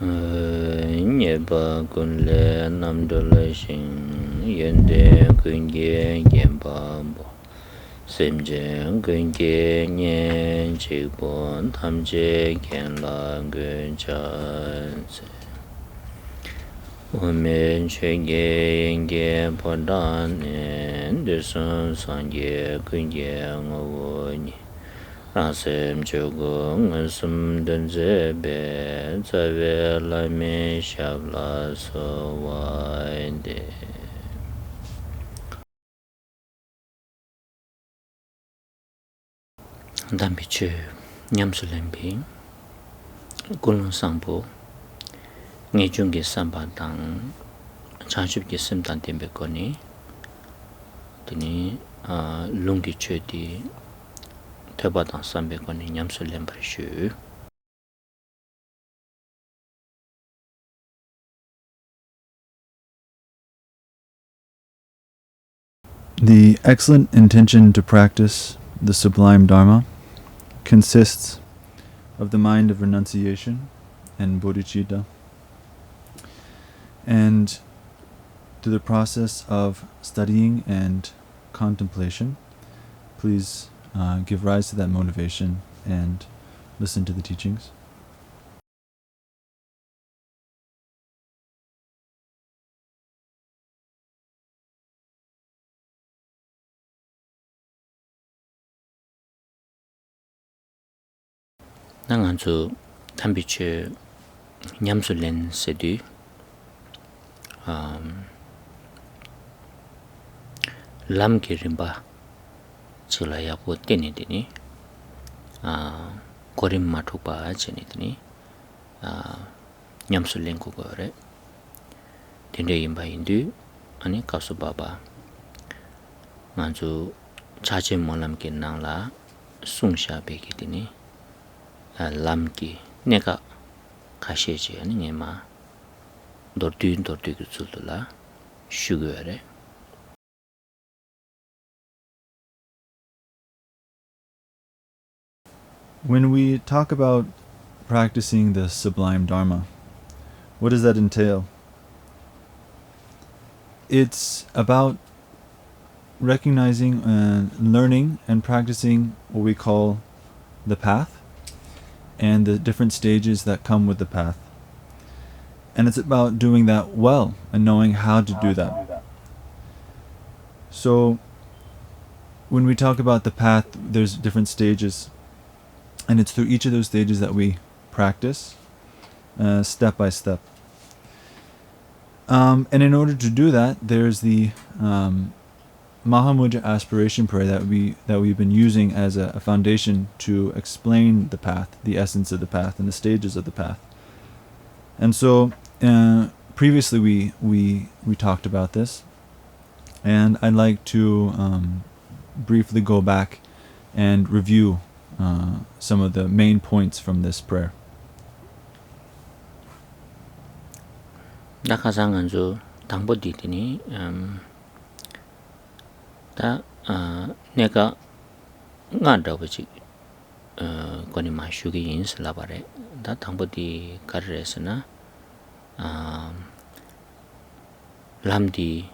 Nyeba kunle namdola shin yende kunge gemba bo semje kunge nyen chikbon tamje genla gunjan se Omen chege yenge podan desun sangye kunge ngawoni Rasem chogo ngasum denze be zawe la me shabla so waide. Dampiche nyamsulembi kulun sampo ngejungi samba dang chanchubki simtan tembe koni tini lungi chodi teba dang sambe koni nyamsulembar shu. The excellent intention to practice the sublime Dharma consists of the mind of renunciation and bodhicitta, and through the process of studying and contemplation, please give rise to that motivation and listen to the teachings. Nanganzu tambiche nyamsulen sedu lam ki rimba chila yapu teni teni korim matupa cheni teni nyamsulen kukore tende imba indu ani kapsu baba nganzu chache molam ki nangla sungsha beki teni lam ki neka kasheche ani ngema dordu ki zulula shugore. When we talk about practicing the sublime Dharma, what does that entail? It's about recognizing and learning and practicing what we call the path and the different stages that come with the path. And it's about doing that well and knowing how to do that. So when we talk about the path, there's different stages, and it's through each of those stages that we practice step by step. And in order to do that, there's the Mahamudra aspiration prayer that we've been using as a foundation to explain the path, the essence of the path, and the stages of the path. And so previously we talked about this, and I'd like to briefly go back and review some of the main points from this prayer. Nakasanganzu tangbo ditini ta neka ngada bachi koni ma shugi ins labare ta tangbo di karresna lamdi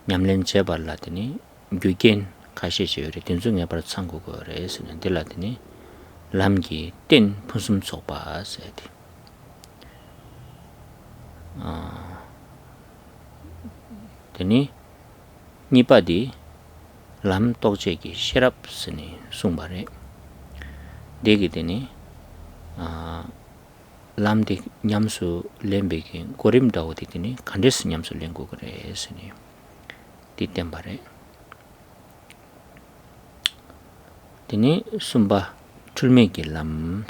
nyamlen chebar latini gyugen kashi cheyore tinzu ngebar tsangu go resna dilatini lamgi ten pusum chokpa seti teni nipadi lam tokche ki Sherab sini sungbare degi teni lam di nyamsu lembe ki gorim dawo di teni kandes nyamsu lengu kore sini di tembare teni sumba tulme ki lam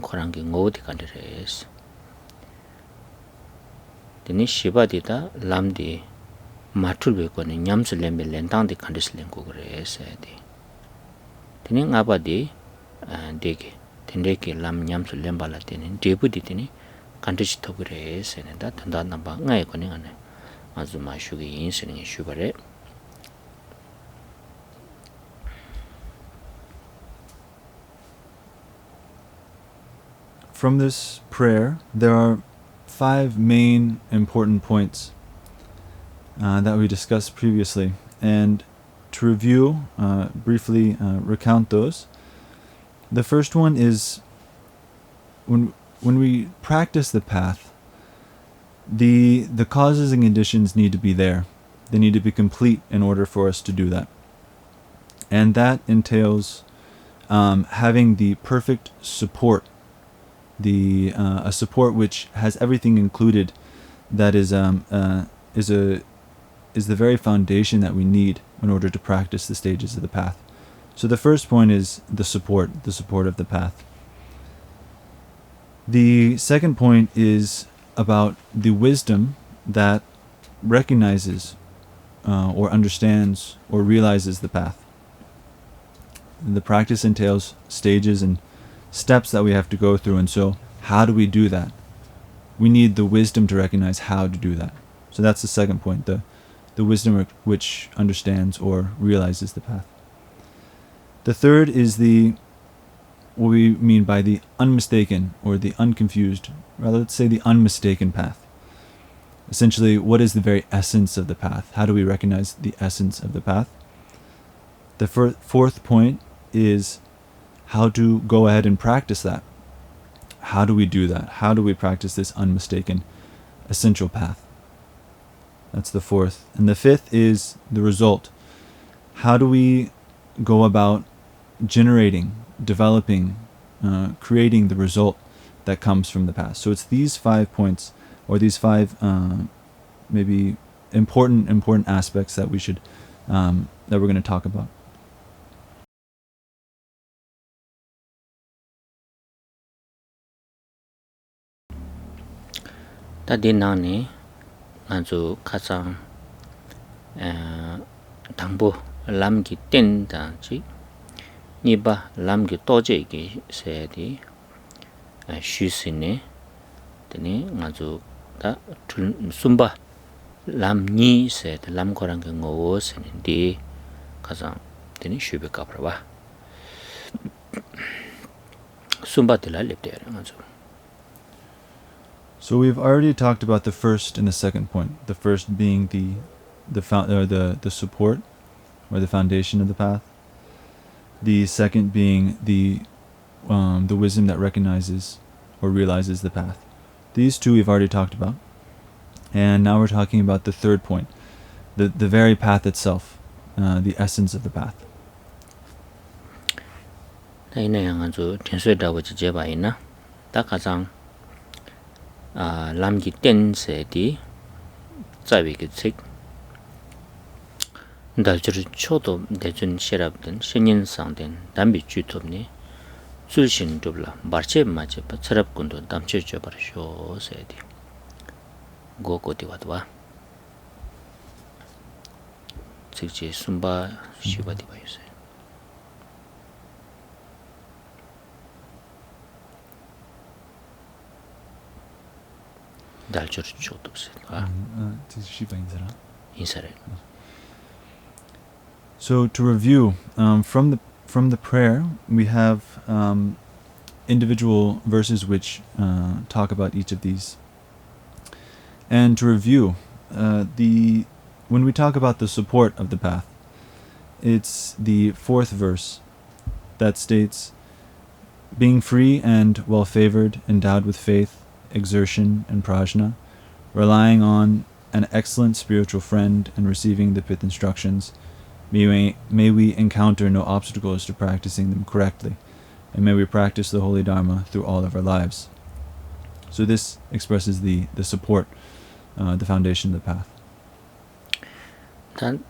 korangi ngo di kandires teni shiba di ta lam di matulbe kone nyamsu lembe lentang di kandis lengu kore di teni ngaba di degi tendeki lam nyamsu lemba la teni debu di teni kandis togure sene da tanda namba ngaye kone ngane mazu ma shugi yin sene shubare from this prayer, there are 5 main important points that we discussed previously. And to review, briefly recount those. The first one is when we practice the path, the causes and conditions need to be there. They need to be complete in order for us to do that. And that entails having the perfect support, a support which has everything included, that is the very foundation that we need in order to practice the stages of the path. So the first point is the support of the path. The second point is about the wisdom that recognizes or understands or realizes the path. The practice entails stages and steps that we have to go through, and so how do we do that? We need the wisdom to recognize how to do that. So that's the second point, the wisdom which understands or realizes the path. The third is what we mean by the unmistaken or the unconfused, rather let's say the unmistaken path. Essentially, what is the very essence of the path? How do we recognize the essence of the path? The fourth point is how to go ahead and practice that. How do we do that? How do we practice this unmistaken, essential path? That's the fourth. And the fifth is the result. How do we go about generating, developing, creating the result that comes from the path? So it's these 5 points, or these 5 maybe important aspects that we should that we're going to talk about. 다디나니 아주 가장 당보 람기 땐다지 니바 람기 또제기 세디 쉬시네 되니 아주 다 숨바 람니 세드 람거랑 그 ngose는디 가장 되니 쉬베까 봐봐 숨바들라 렙데라 아주. So we've already talked about the first and the second point. The first being the support or the foundation of the path. The second being the wisdom that recognizes or realizes the path. These two we've already talked about, and now we're talking about the third point, the very path itself, the essence of the path. 이내 아주 텐수에다고 지제바이나 딱 가장 람기 땐세디 자위게 책 달저를 초도 대준 셰랍든 신인상된 담비 주톱니 줄신 둘라 마르체 마체 셔랍군도 담쳐줘 버셔 세디 고고디 와도와 즉지 숨바 시바디 바이세 달저를 초도세 인사래. So to review, from the prayer, we have individual verses which talk about each of these. And to review, when we talk about the support of the path, it's the 4th verse that states, being free and well-favored, endowed with faith, exertion, and prajna, relying on an excellent spiritual friend and receiving the pith instructions, may we encounter no obstacles to practicing them correctly, and may we practice the holy Dharma through all of our lives. So this expresses the support, the foundation of the path. 단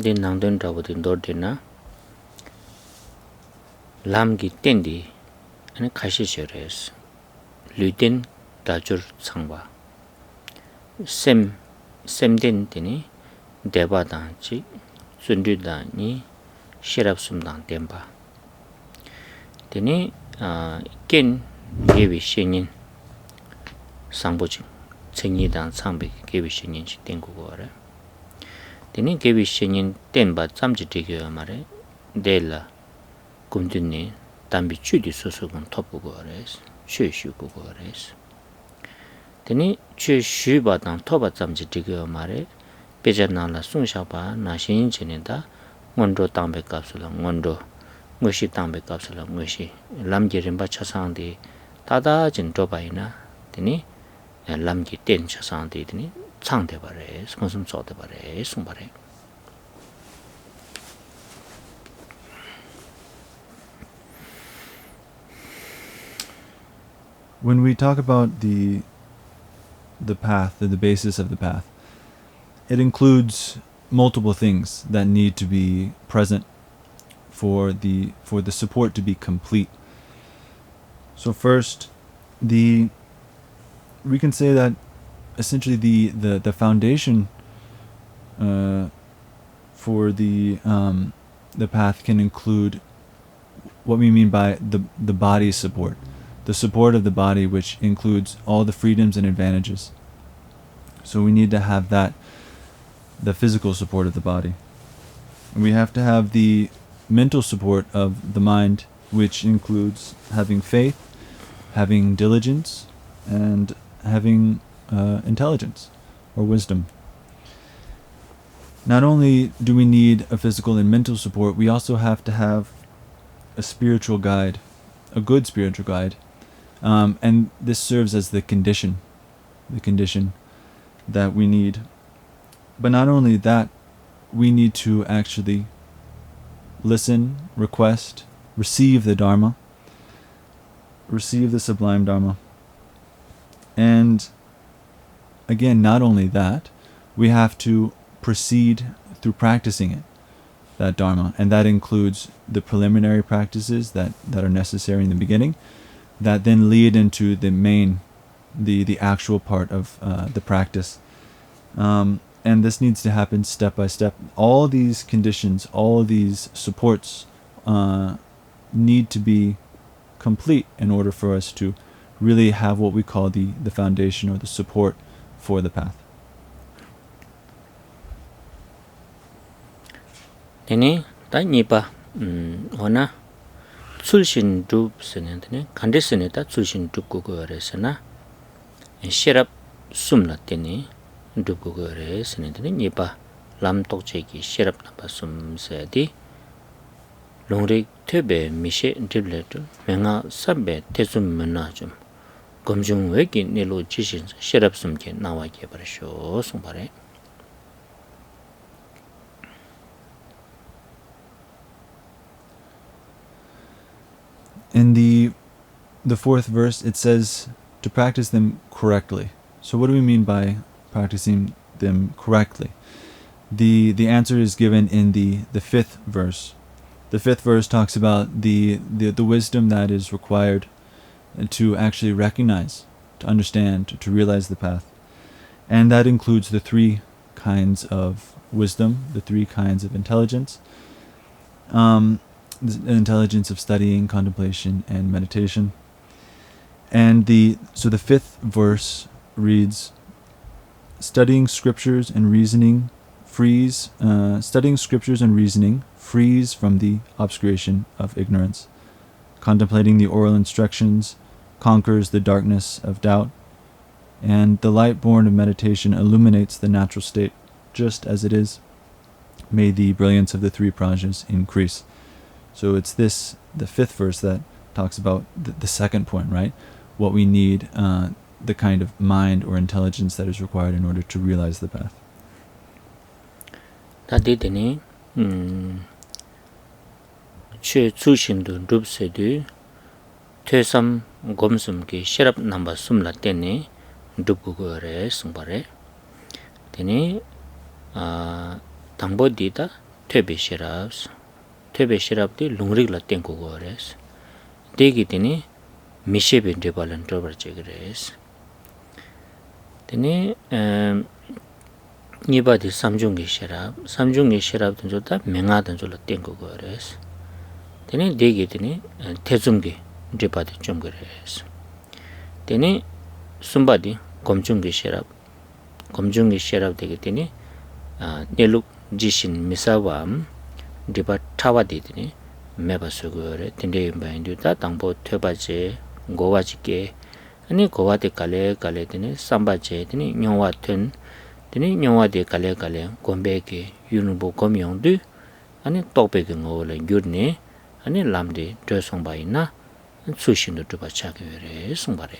딘낭된 다보딘 도르디나 람기 땐디 아니 가시셔레스 류딘 다줄 상바 셈된 데니 대바단지 순류다니 시랍숨당 덴바 데니 겐 예비 신인 상보직 청이당 상비 예비 신인시 땡고거래 데니 예비 신인 덴바 잠지되게 말에 데라 꿈드니 담비 추디 소속은 톱보거래 최슈 그거래서 되니 최슈바당 토바 잠지 되게 말에 베자나라 숭샤바 나신 전에다 원도 땅배 값을 원도 무시 땅배 값을 무시 람게림바 차상디 다다 진도바이나 되니 람기 땐 차상디 되니 창대 바래 무슨 저대 바래 숭바래 When we talk about the path, the basis of the path, it includes multiple things that need to be present for the support to be complete. So first, we can say that essentially the foundation for the path can include what we mean by the body's support. The support of the body, which includes all the freedoms and advantages. So we need to have that, the physical support of the body. We have to have the mental support of the mind, which includes having faith, having diligence, and having intelligence or wisdom. Not only do we need a physical and mental support, we also have to have a spiritual guide, a good spiritual guide. And this serves as the condition that we need. But not only that, we need to actually listen, request, receive the Dharma, receive the sublime Dharma. And again, not only that, we have to proceed through practicing it, that Dharma. And that includes the preliminary practices that are necessary in the beginning, that then lead into the main, the actual part of the practice. And this needs to happen step by step. All these conditions, all these supports need to be complete in order for us to really have what we call the foundation or the support for the path. Tene ta nipa ona 출신 룹스는데 간데스네다 출신 룹고 거래서나 Sherab 숨나 때니 룹고 거래서는데 니바 람톡제기 Sherab 나바 숨세디 롱릭 퇴베 미셰 딜레트 맹아 sabbe 태숨 문나 좀 검중 외기 내로 지신 Sherab 숨게 나와게 버셔 송바래 In the fourth verse, it says to practice them correctly. So what do we mean by practicing them correctly? The answer is given in the fifth verse. The fifth verse talks about the wisdom that is required to actually recognize, to understand, to realize the path. And that includes the three kinds of wisdom, the three kinds of intelligence. The intelligence of studying, contemplation, and meditation. And so the fifth verse reads, studying scriptures and reasoning frees from the obscuration of ignorance. Contemplating the oral instructions conquers the darkness of doubt, and the light born of meditation illuminates the natural state just as it is. May the brilliance of the three prajas increase. So it's the fifth verse that talks about the second point, right? What we need, the kind of mind or intelligence that is required in order to realize the path. 다디드니 최주신도 룹세드 퇴삼 곰숨기 Sherab 넘버 숨라 때니 룹고거래 승바래 되니 당보디다 퇴비 Sherabdi lungrik la tenko go res. Degi tini mishebe debalan trobar chegres. Tini niba di samjungi Sherab tanjota menga tanjola tenko go res. Tini degi tini tezumgi debadi chumgres. Tini sumbadi komjungi Sherab degi tini neluk jishin misawam 디바 타와디드니 메바스고레 딘데임바인두다 당보 퇴바제 gowa chike ani gowa de kale tene samba che tene nyongwa tun tene nyongwa de kale gombe ke yunubo gomyong du ani tope ke ngole gyurne ani lamde dresong bai na sushin do tuba chake re songbare.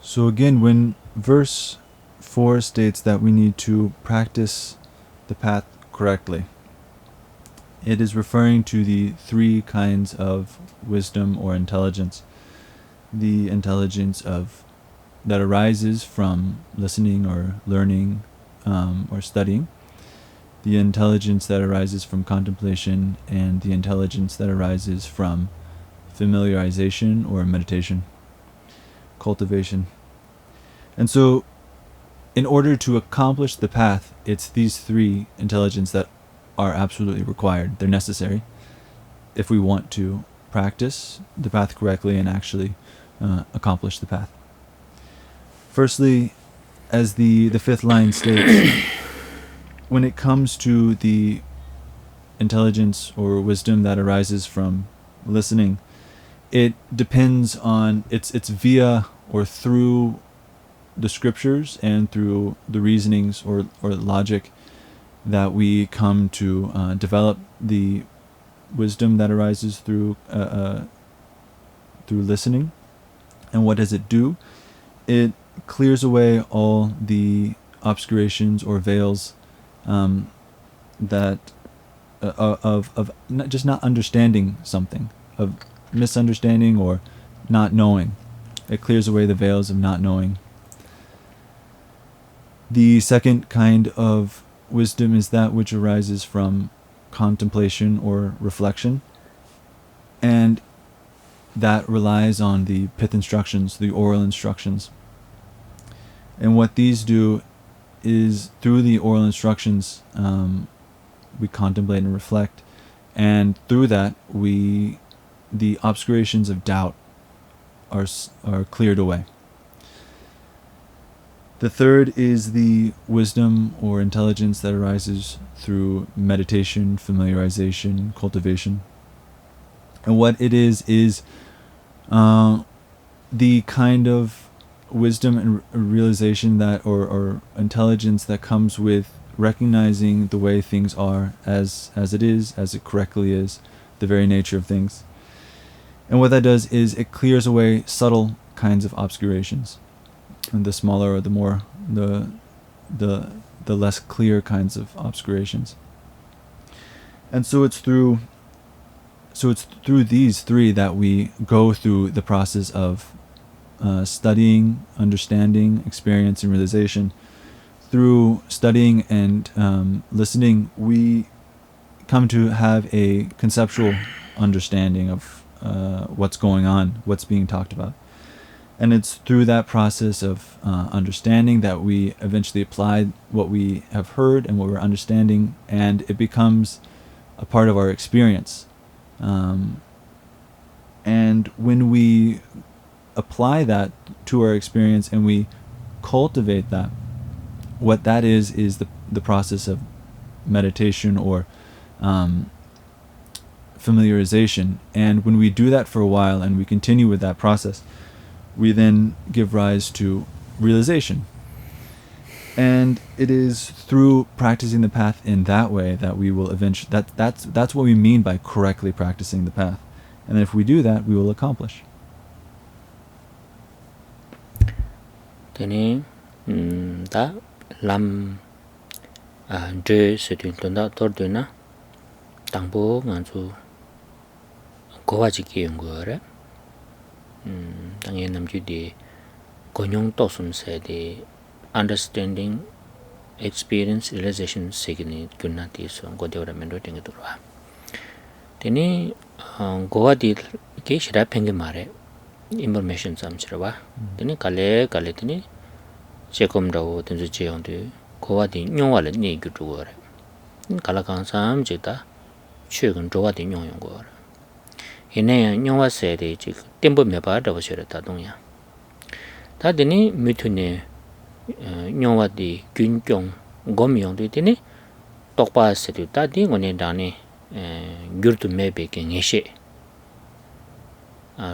So again, when verse 4 states that we need to practice the path correctly, it is referring to the three kinds of wisdom or intelligence. The intelligence that arises from listening or learning or studying, the intelligence that arises from contemplation, and the intelligence that arises from familiarization or meditation, cultivation. And so, in order to accomplish the path, it's these three intelligence that are absolutely required. They're necessary if we want to practice the path correctly and actually accomplish the path. Firstly, as the fifth line states, when it comes to the intelligence or wisdom that arises from listening, it depends on, it's via or through the scriptures and through the reasonings or logic that we come to develop the wisdom that arises through listening. And what does it do? It clears away all the obscurations or veils that of just not understanding something, of misunderstanding or not knowing. It clears away the veils of not knowing. The second kind of wisdom is that which arises from contemplation or reflection, and that relies on the pith instructions, the oral instructions. And what these do is, through the oral instructions, we contemplate and reflect, and through that the obscurations of doubt are cleared away. The third is the wisdom or intelligence that arises through meditation, familiarization, cultivation. And what it is the kind of wisdom and realization that or intelligence that comes with recognizing the way things are as it is, as it correctly is, the very nature of things. And what that does is it clears away subtle kinds of obscurations, and the smaller or the more the less clear kinds of obscurations. And so it's through these three that we go through the process of studying, understanding, experience, and realization. Through studying and listening, we come to have a conceptual understanding of what's going on, what's being talked about. And it's through that process of understanding that we eventually apply what we have heard and what we're understanding, and it becomes a part of our experience. And when we apply that to our experience and we cultivate that, what that is the process of meditation or familiarization. And when we do that for a while and we continue with that process, we then give rise to realization. And it is through practicing the path in that way that we will eventually, that's what we mean by correctly practicing the path. And if we do that, we will accomplish. Tene da lam de setin tonda torduna tangbo nganzu gowaji kiyongore 당에 남주디 고용 도숨세디 understanding experience realization 세기니 군나티서 고대오라면도 땡기도록 되니 고와디 게 시라팽게 말에 information 잠치러와 되니 갈래더니 제검라고 된지 제용도 고와디 용와를 내기도록 갈라강삼 제다 최근 조와디 용용거 이내 용와세디 지금 tempo me ba da bosere ta dong ya ta de ni mithune nyongwa di gyunkyong gom yong de ni tokpa setu ta di ngone dane gyurtu mebe ke ngeshe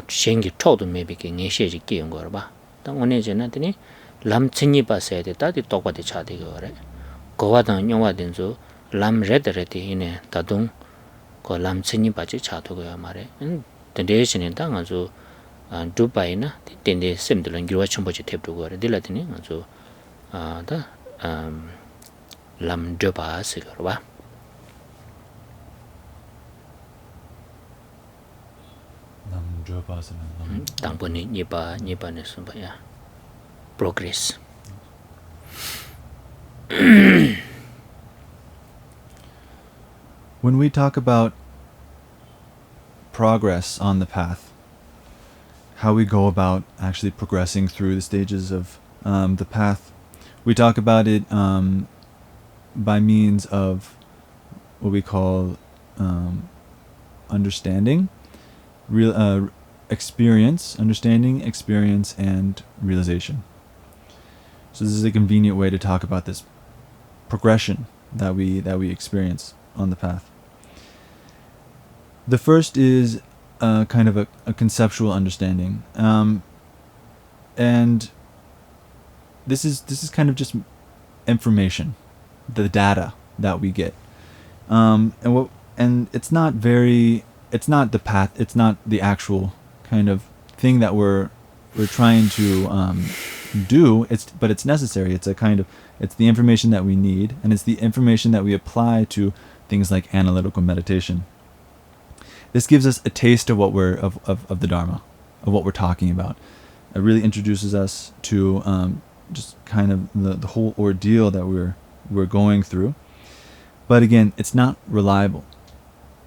shengi chodu mebe ke ngeshe ji ki ngor ba ta ngone jena tini lam chinyi pa se de ta di tokpa de cha de gore gowa dang nywa den zo lam red red ine ta dong ko lam chinyi pa ji cha to go ya mare de shine ta nga zo dubai na tende semdlan gywa chombo ji tep do gore de la tini nga zo da lam doba se go ba 당번에 예바네 숨바야 progress When we talk about progress on the path, how we go about actually progressing through the stages of the path, we talk about it by means of what we call understanding, understanding, experience, and realization. So this is a convenient way to talk about this progression that we experience on the path. The first is kind of a conceptual understanding, and this is kind of just information, the data that we get, and it's not the path, it's not the actual kind of thing that we're trying to do, but it's necessary. It's the information that we need, and it's the information that we apply to things like analytical meditation. This gives us a taste of what of the Dharma, of what we're talking about. It really introduces us to just kind of the whole ordeal that we're going through. But again, it's not reliable.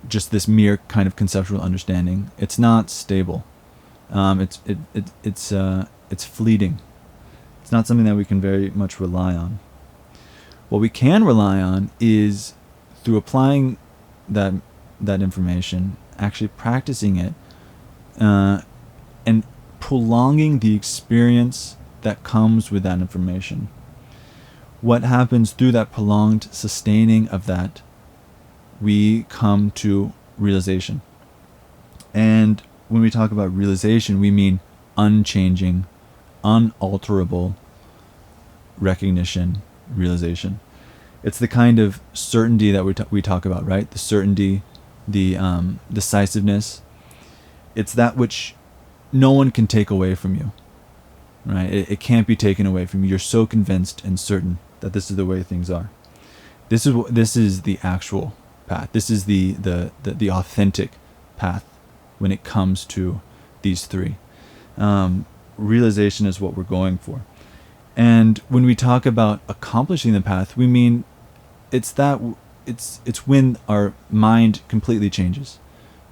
Just this mere kind of conceptual understanding. It's not stable. It's fleeting. It's not something that we can very much rely on. What we can rely on is through applying that information, actually practicing it, and prolonging the experience that comes with that information. What happens through that prolonged sustaining of that, we come to realization. And when we talk about realization, we mean unchanging, unalterable recognition, realization. It's the kind of certainty that we talk about, right? The certainty, the decisiveness. It's that which no one can take away from you, right? It can't be taken away from you. You're so convinced and certain that this is the way things are. This is the actual path. This is the authentic path when it comes to these three. Realization is what we're going for. And when we talk about accomplishing the path, we mean it's when our mind completely changes.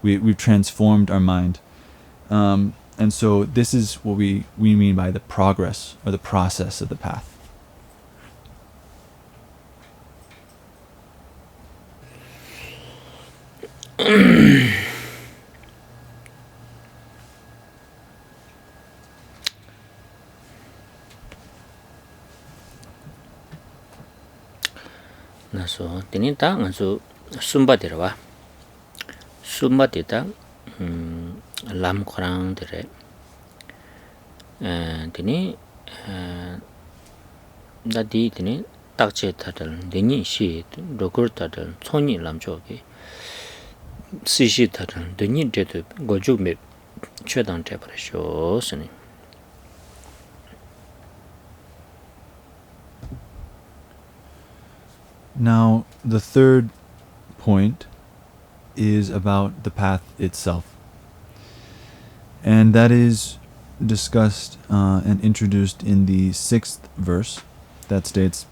We've transformed our mind. And so this is what we mean by the progress or the process of the path. 나서 되니까 아주 숨바디라와 숨바디다 람코랑들에 되니 나디 되니 딱제타들 되니 시 로그르타들 손이 람조기 시시타들 되니 데도 고주메 최단 잡으셔서니 Now, the third point is about the path itself. And that is discussed and introduced in the 6th verse that states,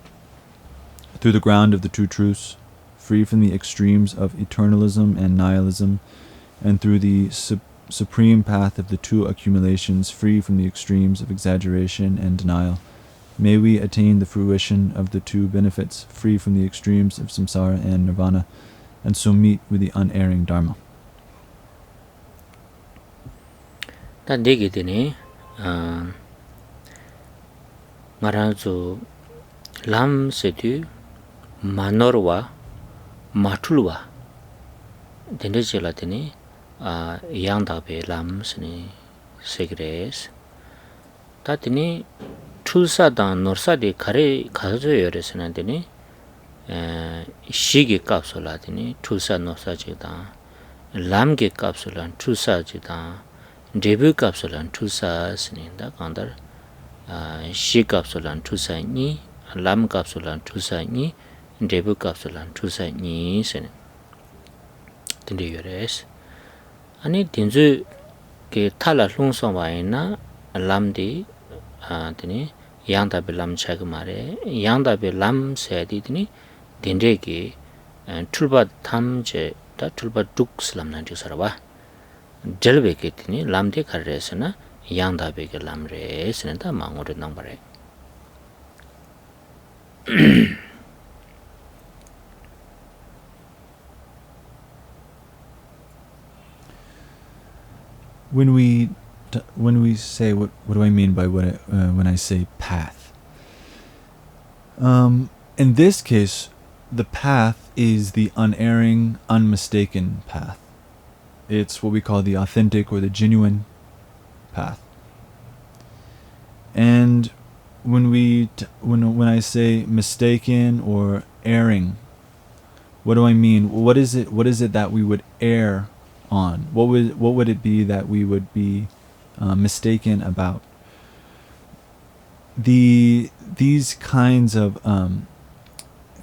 "Through the ground of the two truths, free from the extremes of eternalism and nihilism, and through the supreme path of the two accumulations, free from the extremes of exaggeration and denial, may we attain the fruition of the two benefits, free from the extremes of samsara and nirvana, and so meet with the unerring Dharma." 다 되게 되네. 말하죠. 람세드 마너와 matulwa dende chela tini yang da be lam sini segres ta tini tulsa da norsa de kare kazo yoresna tini shige kapsula tini tulsa norsa chida lam ge kapsula tulsa chida debut kapsula tulsa sini da kandar shi kapsula tulsa ni lam kapsula tulsa ni debut kapsula tulsa ni sini tindi yores ani dinzu ke thala lungso waina lam di tini yang da be lam chag mare yang da be lam se di tini dinde ki tulba tham je da tulba duk slam na ju sarwa jelbe ke tini lam de karresna yang da be ke lam re sene da mangore nang bare when we say what do I mean by when I say path? In this case, the path is the unerring, unmistaken path. It's what we call the authentic or the genuine path. And when I say mistaken or erring, what do I mean? What is it that we would err on? What would it be that we would be mistaken about? These kinds of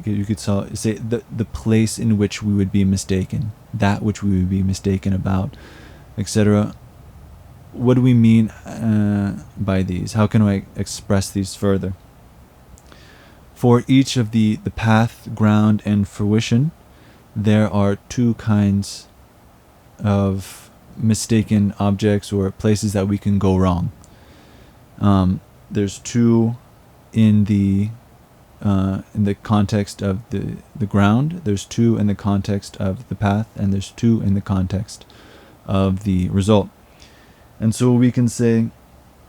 you could say the place in which we would be mistaken, that which we would be mistaken about, etc. What do we mean by these? How can I express these further? For each of the path, ground, and fruition, there are two kinds of mistaken objects or places that we can go wrong. There's two in the context of the ground, there's two in the context of the path, and there's two in the context of the result. And so we can say,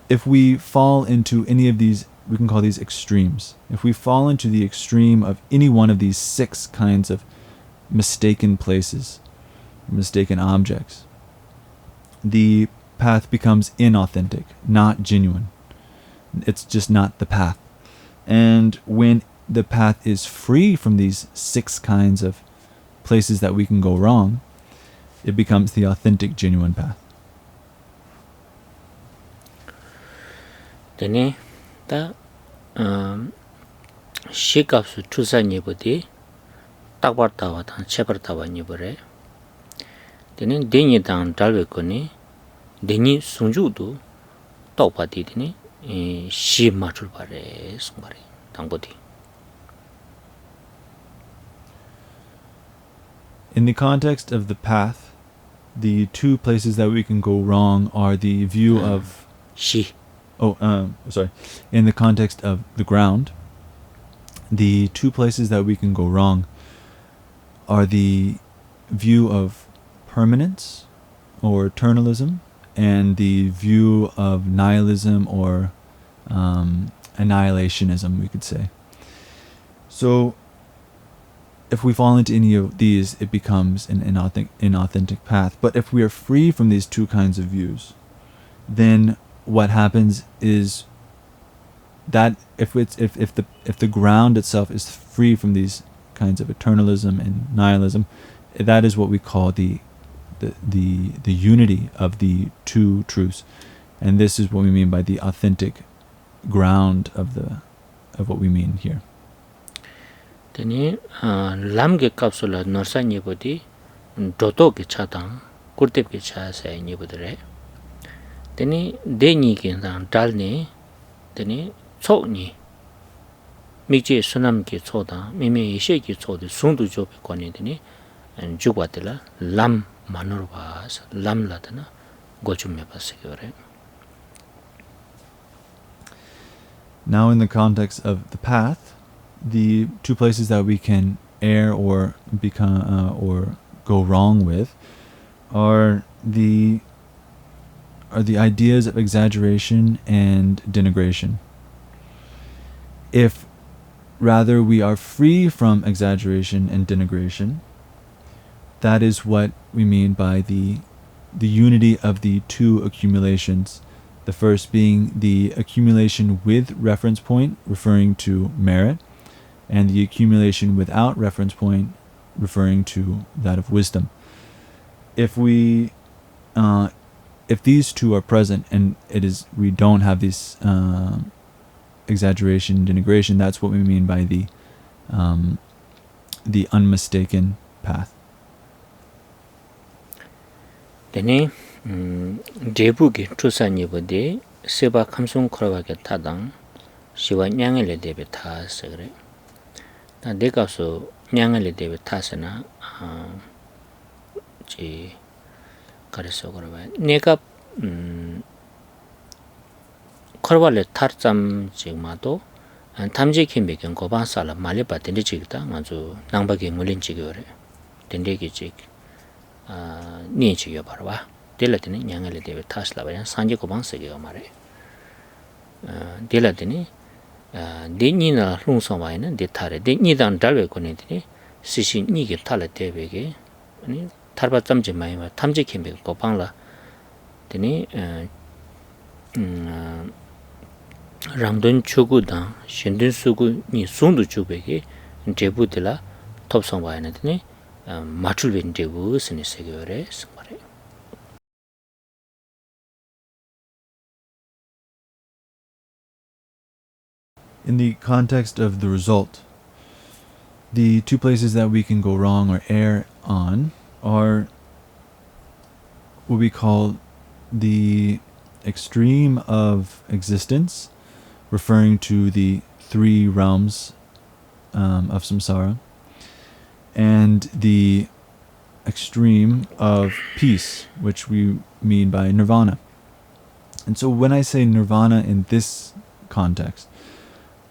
if we fall into any of these, we can call these extremes. If we fall into the extreme of any one of these 6 kinds of mistaken places, mistaken objects, the path becomes inauthentic, not genuine. It's just not the path. And when the path is free from these 6 kinds of places that we can go wrong, it becomes the authentic, genuine path. Tene ta shikapsu tusa nibudi takbar tawa tan chebar tawa nibure. Tene denyi tan dalwe koni denyi sungjudu tokpa di tene shi matul bare sungbare tangbodi. In the context of the path, the 2 places that we can go wrong are the view of shi. In the context of the ground, the 2 places that we can go wrong are the view of permanence or eternalism and the view of nihilism or annihilationism, we could say. So if we fall into any of these, it becomes an inauthentic path. But if we are free from these 2 kinds of views, then what happens is that if the ground itself is free from these kinds of eternalism and nihilism, that is what we call the unity of the 2 truths. And this is what we mean by the authentic ground of what we mean here. Tene lamge kapsula norsa nibudi doto ke chadang kurtep ke cha sa nibudre. Tene denyi ke dan dalne tene chokni mikje sunam ke choda mime ishe ke chode sundu jobe kone tene jugwatela lam manurwas lam ladana gochume pasegore. Now in the context of the path, the 2 places that we can err or become or go wrong with are the ideas of exaggeration and denigration. If rather we are free from exaggeration and denigration, that is what we mean by the unity of the two accumulations. The first being the accumulation with reference point, referring to merit, and the accumulation without reference point, referring to that of wisdom. If these two are present, and we don't have this exaggeration, denigration, that's what we mean by the unmistaken path. Dene debugi tusani bode seba kamsung korawage tadang shiwa nyangele debe tasegre. Na dekaso nyangele debe tasana ji kareso korawa. Neka korawale tarjam jigmado tamje kimbe경 고반살라 말레 바텐데 지기다 아주 낭바게 물린 지기ore. 된데게 지 니 지겨 바로 봐. 델라드니 냥알레 데베 타슬라바야 산지 고반세게 말해. 델라드니 데니나 롱소마이는 데타레 데니단 달베 코네드니 시시 니게 탈레 데베게 아니 탈바점지 마이마 탐지 kimbe 고방라 데니 람돈 추구다 신든 수구 니 송도 주베게 제부들라 톱성 와야는데 마출빈 제부 스니 세겨레 스마레. In the context of the result, the two places that we can go wrong or err on are what we call the extreme of existence, referring to the three realms of samsara, and the extreme of peace, which we mean by nirvana. And so when I say nirvana in this context,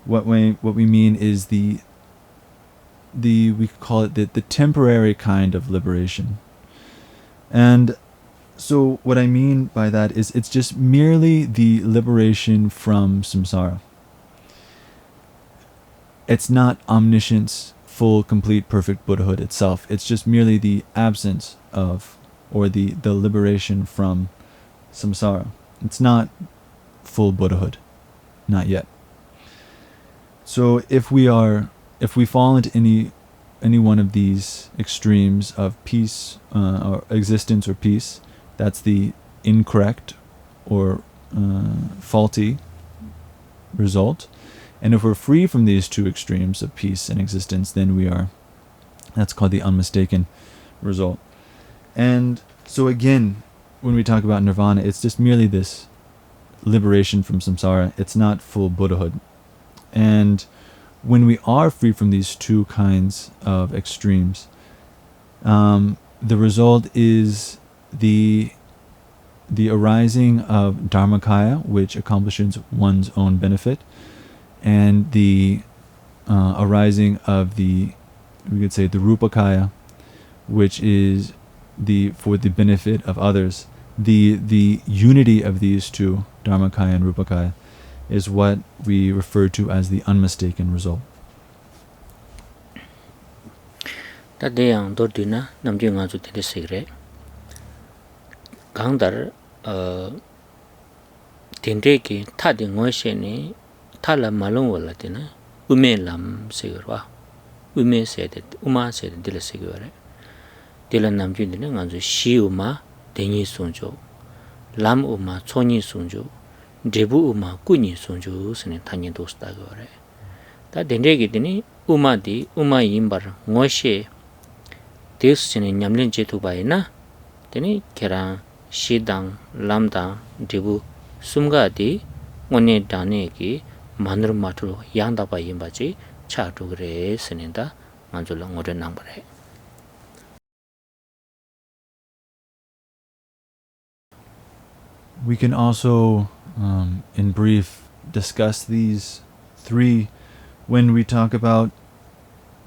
what we mean is we call it the temporary kind of liberation. And so what I mean by that is it's just merely the liberation from samsara. It's not omniscience, full, complete, perfect Buddhahood itself. It's just merely the absence of, or the liberation from samsara. It's not full Buddhahood, not yet. So if we fall into any one of these extremes of peace or existence or peace, that's the incorrect or faulty result. And if we're free from these two extremes of peace and existence, then that's called the unmistaken result. And so again, when we talk about nirvana, it's just merely this liberation from samsara. It's not full Buddhahood. And when we are free from these two kinds of extremes, the result is the arising of Dharmakaya, which accomplishes one's own benefit, and the arising of we could say the Rupakaya, which is for the benefit of others. The unity of these two, Dharmakaya and Rupakaya, is what we refer to as the unmistaken result. Tadeyang dordina namjung azu tede segre. Gangdar tendeki tadi ngosheni tala malung wala tina ume lam segirwa. Ume sede uma sede dila segire. Dila namjung dina nganzu shi uma denyi sunjo. Lam uma chonyi sunjo. Debu uma kunyi sunju sene tanyi dosta gore. Ta dendegi dini uma yimbar ngoshe des sene nyamlin jetu bayi na dini kerang shidang lamdang debu sumga di ngone dane ki manur matulu yangda bayi yimbaji chatu gore sene da manjula ngore nangbare. We can also in brief discuss these three when we talk about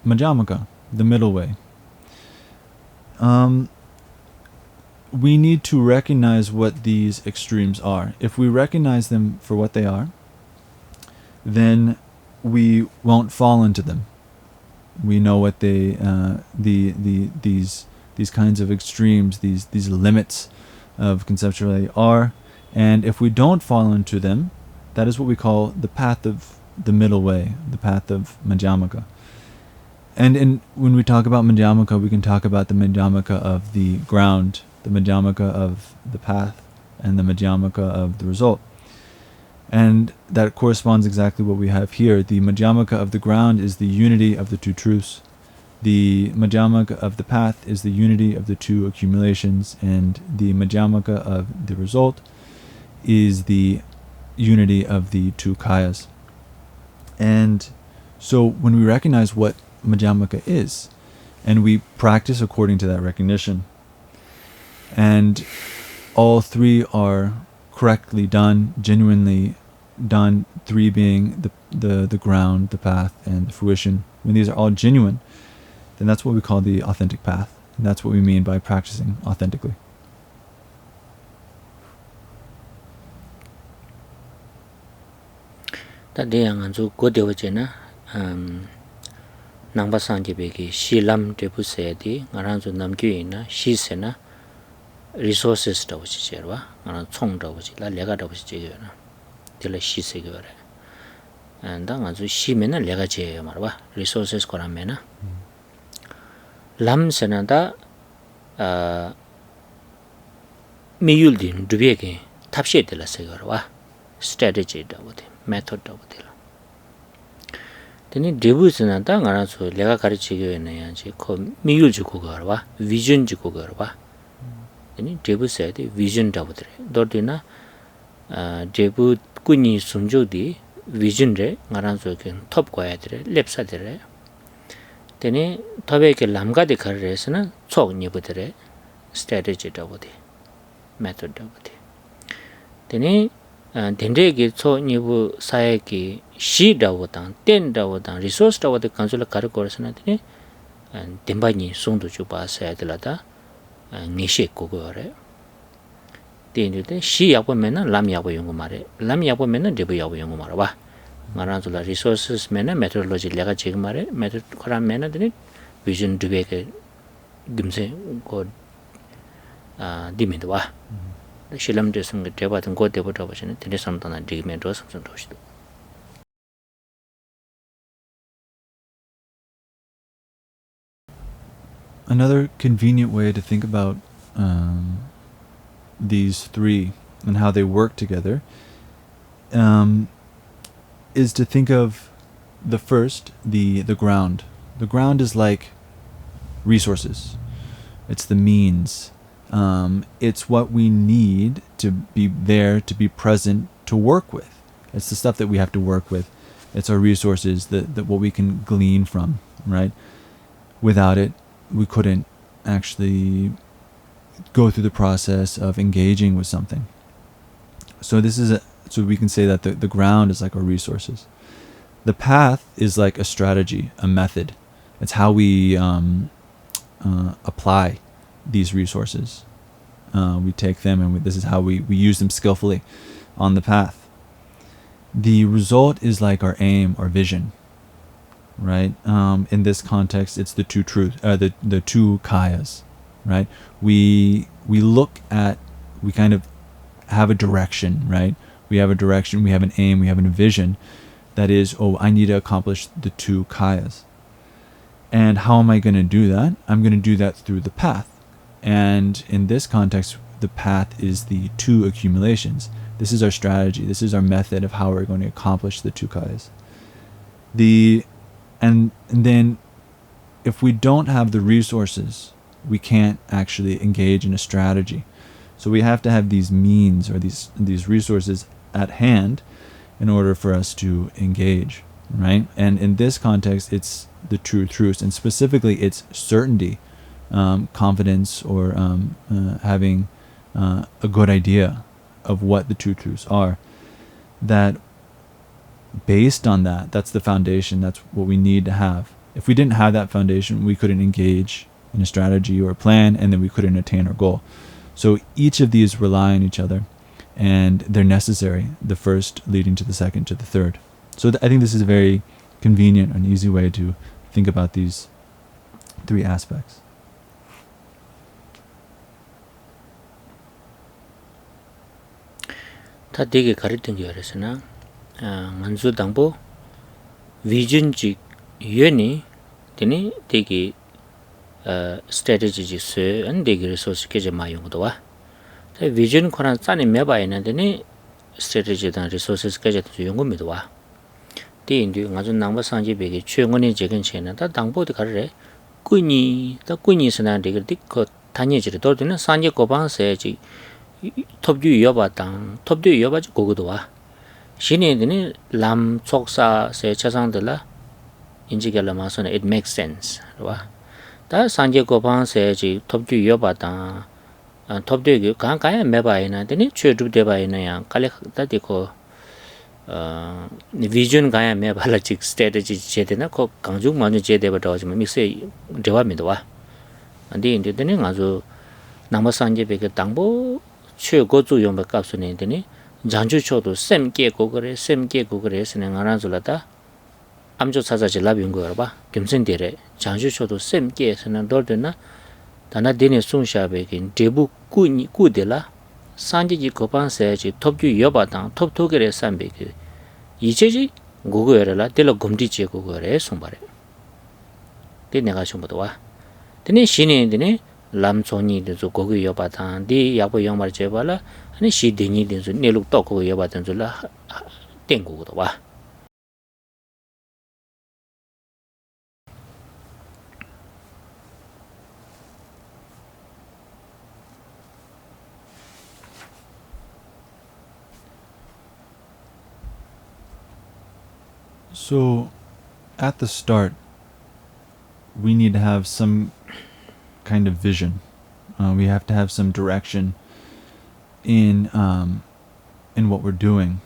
Madhyamaka, the middle way. We need to recognize what these extremes are. If we recognize them for what they are, then we won't fall into them. We know what these these kinds of extremes, these limits of conceptuality are. And if we don't fall into them, that is what we call the path of the middle way, the path of Madhyamaka. And when we talk about Madhyamaka, we can talk about the Madhyamaka of the ground, the Madhyamaka of the path, and the Madhyamaka of the result. And that corresponds exactly what we have here. The Madhyamaka of the ground is the unity of the two truths. The Madhyamaka of the path is the unity of the two accumulations, and the Madhyamaka of the result is the unity of the two kayas. And so when we recognize what Madhyamaka is, and we practice according to that recognition, and all three are correctly done, genuinely done, three being the ground, the path, and the fruition, when these are all genuine, then that's what we call the authentic path. And that's what we mean by practicing authentically. Tadiyang anzu godewa jena nangba sangye beki shi lam tepu sayadi ngaranzu namgyu ina shi sena resources dawachi cherwa ngaran chong dawachi la lega dawachi cheyo na dila shi segyo re anda anzu shi mena lega cheyo marwa resources koran mena lam sena da miyul din dubye tapshe dila segyo rwa strategy dawati method dawati Teni debu sena ta ngara so lega karichigyo na yanchi ko miyul jiku garwa vision jiku garwa teni debu sayade vision dawatre dordina debu kunyi sumjo di vision re ngara so ke top kwaya dire lepsa dire teni tobe ke lamga de khar re sena chok nibu dire strategy dawati method dawati teni dendrege cho nibu saye ki shi dawatang ten dawatang resource dawat kansula kar korasana tene demba ni songdo chupa saye dilada ngishe kogore tende shi yakwa mena lam yakwa yongo mare lam yakwa mena debu yakwa yongo mare ba ngaranzula resources mena methodology lega cheg mare method khara mena tene vision dube ke gimse ko dimendo ba shilam desum ge deba tan go deba daba chene tene samtana digme do samsam doshdo Another convenient way to think about these three and how they work together is to think of the first, the ground. The ground is like resources. It's the means. It's what we need to be there, to be present, to work with. It's the stuff that we have to work with. It's our resources, that what we can glean from, right? Without it, we couldn't actually go through the process of engaging with something. So so we can say that the ground is like our resources. The path is like a strategy, a method. It's how we apply these resources. We take them and this is how we use them skillfully on the path. The result is like our aim, our vision, right? In this context, it's the two truths, the two kayas, right? We kind of have a direction, right? We have a direction, we have an aim, we have a vision that is, I need to accomplish the two kayas. And how am I going to do that? I'm going to do that through the path. And in this context, the path is the two accumulations. This is our strategy. This is our method of how we're going to accomplish the two kayas. And then if we don't have the resources, we can't actually engage in a strategy. So we have to have these means or these resources at hand in order for us to engage, right? And in this context, it's the true truths, and specifically it's certainty, confidence, or having a good idea of what the true truths are. That based on that, that's the foundation, that's what we need to have. If we didn't have that foundation, we couldn't engage in a strategy or a plan, and then we couldn't attain our goal. So each of these rely on each other, and they're necessary, the first leading to the second to the third. So I think this is a very convenient and easy way to think about these three aspects. 다 되게 가르친 게 그랬으나 만수 당보 vision 유연이 되니 되게 strategy 수 안되기 resource 계제 마용도 와 vision 코란 짠이 매바 있는데니 strategy 단 resources 계제 용금이도 와 대인도 아주 남바 상지백이 최근에 제근 체는 다 당보도 가르래 꾸니 다 꾸니스나 되게 그 다니지를 돌드는 상지 고방세지 톱주 여바당 톱주 여바지 고거도 와 신에는 람 촉사 세 차상들라 인지결라마서는 it makes sense 와 다 상제 고방세지 톱주 여바당 톱주 강가에 매바이나 되니 최주 대바이나야 칼레 다디고 vision 가야 매발라직 strategy 제대나 거 강중 먼저 제대부터 하지만 믹스에 대화입니다 와 근데 인데는 아주 남아상제 백의 당보 최고조 용백 값으로 되니 장주초도 샘게 고거래 샘게 고거래 쓰는 알아줄라다 암조 찾아지 라비운 거라 봐 김선대래 장주초도 샘게 쓰는 돌드나 다나 되네 송샤백인 대부 꾸니 꾸데라 산지지 고반세지 톱주 여바당 톱토게래 삼베기 이제지 고거래라 델로 검디지 고거래 송바래 데 내가 좀도 와 되네 신인데네 람촌이 되서 고거 여바당 디 야보 영말 제발라 아니 시디니 되서 내룩 떡고 여바당 줄라 땡고도 와 So, at the start, we need to have some kind of vision. We have to have some direction in what we're doing.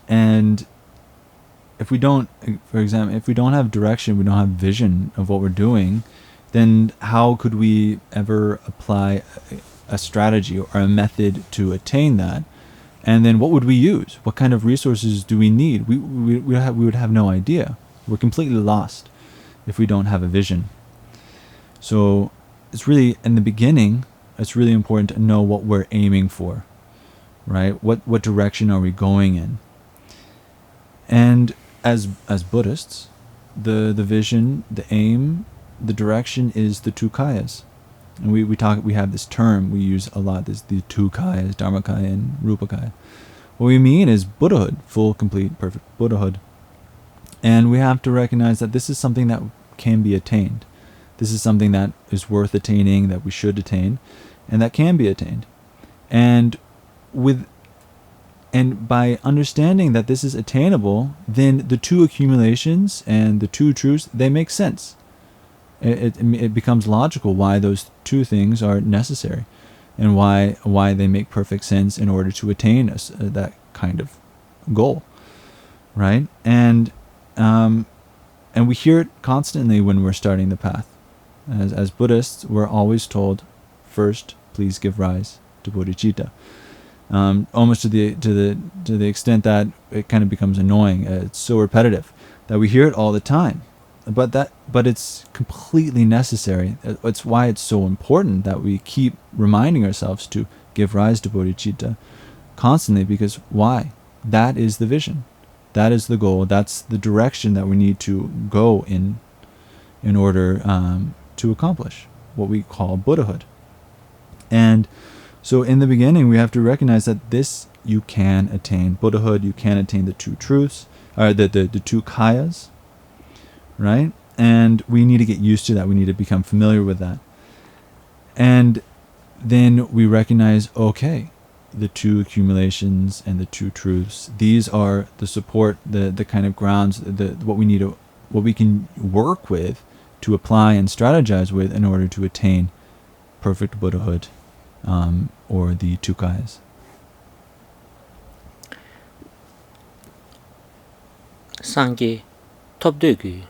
And if we don't, for example, if we don't have direction, we don't have vision of what we're doing, then how could we ever apply a strategy or a method to attain that? And then what would we use? What kind of resources do we need? We would have no idea. We're completely lost if we don't have a vision. So it's really, in the beginning, it's really important to know what we're aiming for, right? What direction are we going in? And as Buddhists, the vision, the aim, the direction is the two kayas. And we have this term we use a lot, the two kayas, Dharmagyan and Rupakaya. What we mean is Buddhahood, full, complete, perfect Buddhahood. And we have to recognize that this is something that can be attained. This is something that is worth attaining, that we should attain, and that can be attained. And by understanding that this is attainable, then the two accumulations and the two truths, they make sense. It becomes logical why those two things are necessary and why they make perfect sense in order to attain that kind of goal, right? And we hear it constantly when we're starting the path. As Buddhists, we're always told, first, please give rise to bodhicitta. Almost to the extent that it kind of becomes annoying. It's so repetitive that we hear it all the time. But it's completely necessary. It's why it's so important that we keep reminding ourselves to give rise to bodhicitta constantly, because why? That is the vision. That is the goal. That's the direction that we need to go in order to accomplish what we call Buddhahood. And so in the beginning, we have to recognize that this, you can attain Buddhahood, you can attain the two truths, or the two kayas, right? And we need to get used to that. We need to become familiar with that. And then we recognize, okay, the two accumulations and the two truths, these are the support, the kind of grounds, what we can work with to apply and strategize with in order to attain perfect Buddhahood, or the two kayas. Sangye topdegu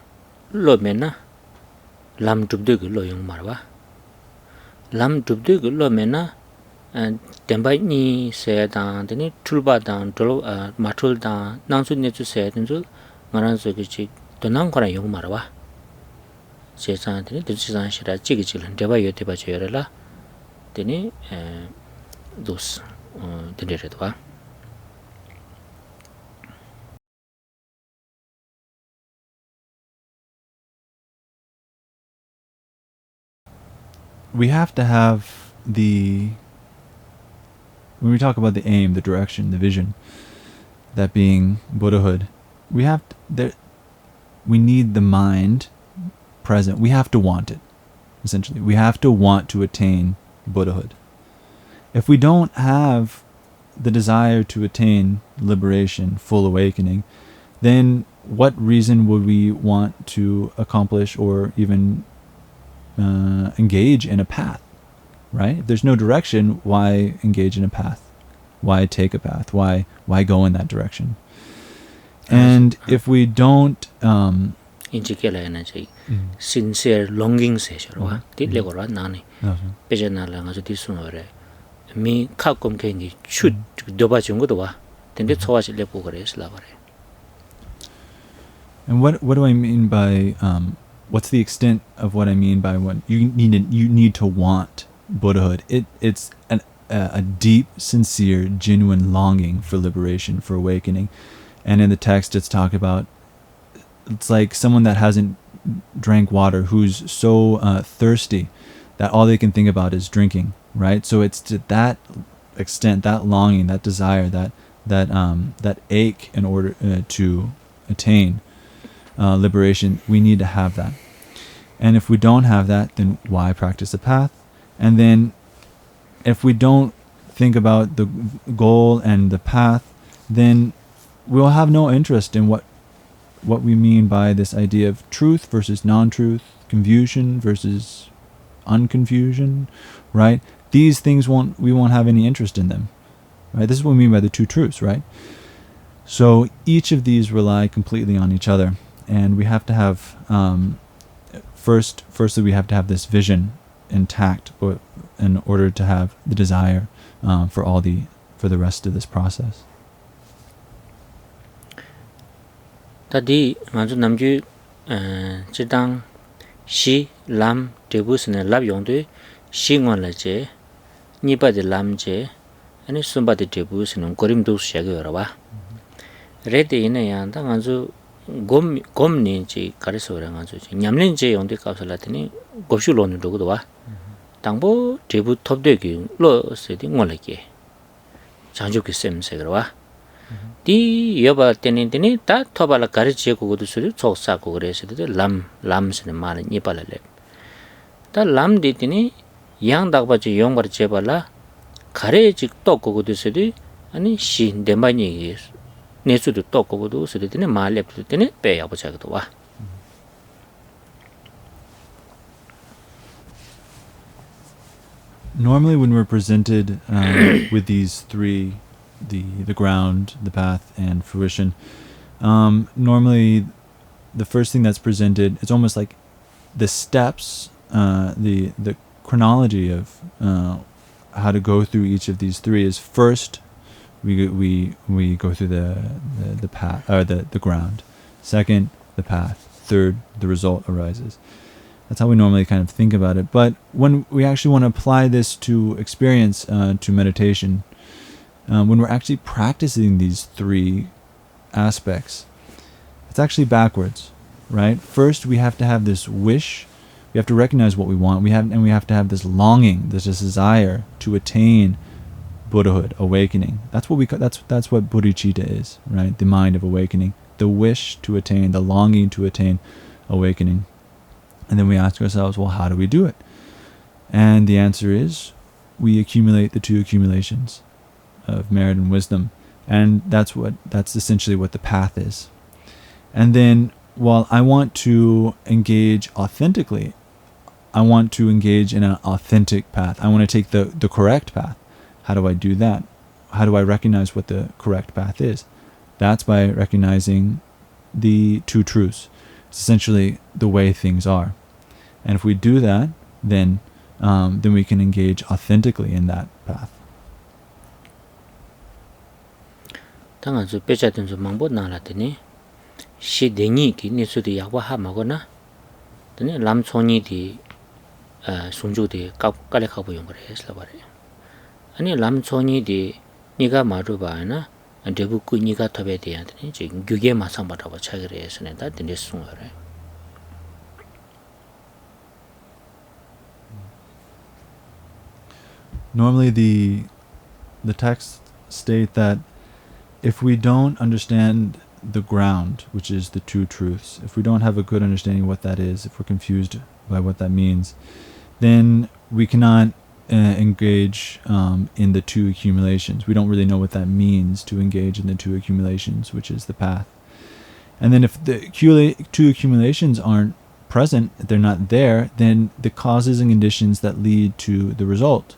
lo mena lam dubdegu lo yung marwa lam dubdegu lo mena tembai ni se dan de ni tulba dan dolo matul dan nangsu ne chu se den ju ngaran so gi donang kora yung marwa se san de de san shira ji gi lan de ba yo de ba che la de ni dos de de ba we have to have when we talk about the aim, the direction, the vision, that being Buddhahood, we need the mind present. We have to want it, essentially. We have to want to attain Buddhahood. If we don't have the desire to attain liberation, full awakening, then what reason would we want to accomplish or even engage in a path, right? If there's no direction, why engage in a path? Why take a path? Why go in that direction? And if we don't sincere longing session tillegora nani pejenala ngaso disunore mi khakom kengi chut doba jungdo wa tende chowaji lepo gore slabare. And what do I mean by what's the extent of what I mean by what you need to want Buddhahood? It's a deep, sincere, genuine longing for liberation, for awakening. And in the text it's talked about, it's like someone that hasn't drank water, who's so thirsty that all they can think about is drinking, right? So it's to that extent, that longing, that desire, that ache in order to attain liberation. We need to have that. And if we don't have that, then why practice the path? And then if we don't think about the goal and the path, then we'll have no interest in what we mean by this idea of truth versus non-truth, confusion versus unconfusion, right? These things we won't have any interest in them, right? This is what we mean by the two truths, right? So each of these rely completely on each other, and we have to have firstly we have to have this vision intact in order to have the desire for the rest of this process. Tadi manju namju chidang shi lam debusne lab yongde shi ngon la je nipa de lam je ani sumba de debusne gorim do shage yoraba rede ina yanda manju gomni je kareso ra manju nyamlen je yongde kapsalatini gopshu lon do go wa 당보 대부 톱되기 로 세디 ngolake 장주기 셈세 그러와 디 여바 때는데니 다 토발라 가르치에 고고도 소리 족사고 그래서도 람스는 말은 이발래 다 람디티니 양닥바지 용바르 제발라 가래직 또 고고도 소리 아니 신데마니 내수도 또 고고도 소리더니 말렙도 때는 빼야 보자고도 와. Normally when we're presented with these three, the ground, the path, and fruition, normally the first thing that's presented, it's almost like the steps, the chronology of how to go through each of these three is first we go through the path, or the ground. Second, the path. Third, the result arises. That's how we normally kind of think about it. But when we actually want to apply this to experience, to meditation, when we're actually practicing these three aspects, it's actually backwards, right? First, we have to have this wish. We have to recognize what we want. We have to have this longing, this desire to attain Buddhahood, awakening. That's what that's what bodhicitta is, right? The mind of awakening, the wish to attain, the longing to attain awakening. And then we ask ourselves, well, how do we do it? And the answer is, we accumulate the two accumulations of merit and wisdom. And that's essentially what the path is. And then, while I want to engage authentically, I want to engage in an authentic path. I want to take the correct path. How do I do that? How do I recognize what the correct path is? That's by recognizing the two truths. It's essentially the way things are. And if we do that, then we can engage authentically in that path. 당아주 빼자든 좀 망보 나라더니 시댕이기 니수디 야와하 먹거나 더니 람촌이디 순주디 깔깔하고 용거래 했어 버려. 아니 람촌이디 니가 마루바나 대부구 니가 탑에 대한테 지금 규게 마상 받아봐 차그래 해서는 다 된대 숨어래. normally the texts state that if we don't understand the ground, which is the two truths, if we don't have a good understanding of what that is, if we're confused by what that means, then we cannot engage in the two accumulations. We don't really know what that means to engage in the two accumulations, which is the path. And then if the two accumulations aren't present, they're not there, then the causes and conditions that lead to the result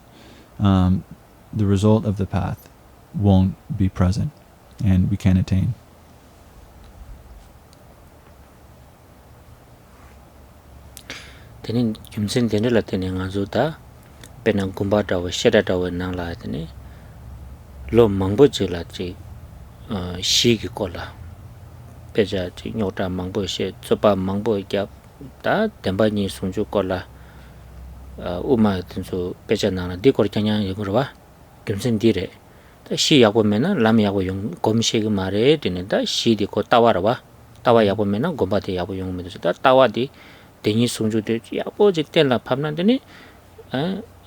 of the path won't be present, and we can't attain. Tenin kimsen denela tene ngazuta penang kumbata wa shedata wa nangla tene lo mangbo chela chi shi ki kola peja chi nyota mangbo she tsopa mangbo kya ta temba ni sungju kola uma tenso peja nana di kor chanya yugurwa kimsen dire ta shi yago mena lam yago yung komshe gi mare tene da shi di ko tawarwa tawa yago mena gomba de yago yung medo ta tawa di 대니 송주들 야보지 텔라 팝난더니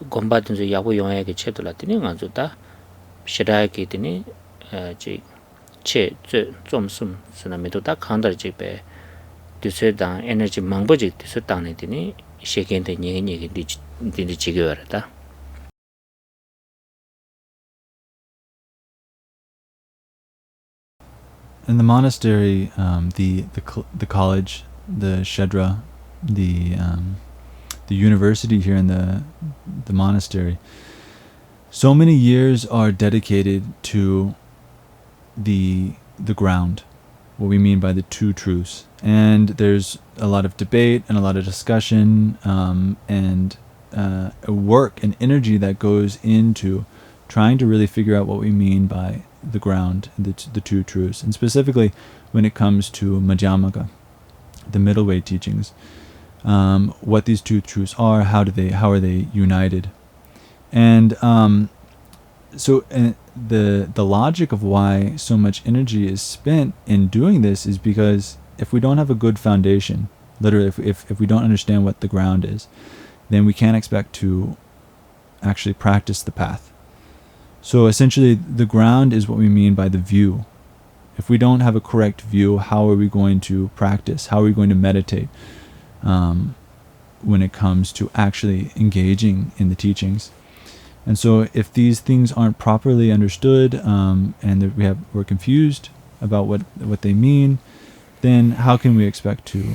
gomba dunzo yabu yongaya ke che tola tini nga zo ta shiraya ke tini che zom sum suna medo ta khandar jik pe duso dang energy mangbo jik duso dang ne tini sheken te nyege dini chigi wara ta. In the monastery, the college, the Shedra, the university here in the monastery, so many years are dedicated to the ground, what we mean by the two truths. And there's a lot of debate and a lot of discussion and work and energy that goes into trying to really figure out what we mean by the ground, the two truths. And specifically when it comes to Madhyamaka, the middle way teachings, what these two truths are, how are they united. And so the logic of why so much energy is spent in doing this is because if we don't have a good foundation, literally if we don't understand what the ground is, then we can't expect to actually practice the path. So essentially the ground is what we mean by the view. If we don't have a correct view, how are we going to practice? How are we going to meditate when it comes to actually engaging in the teachings? And so if these things aren't properly understood and that we're confused about what they mean, then how can we expect to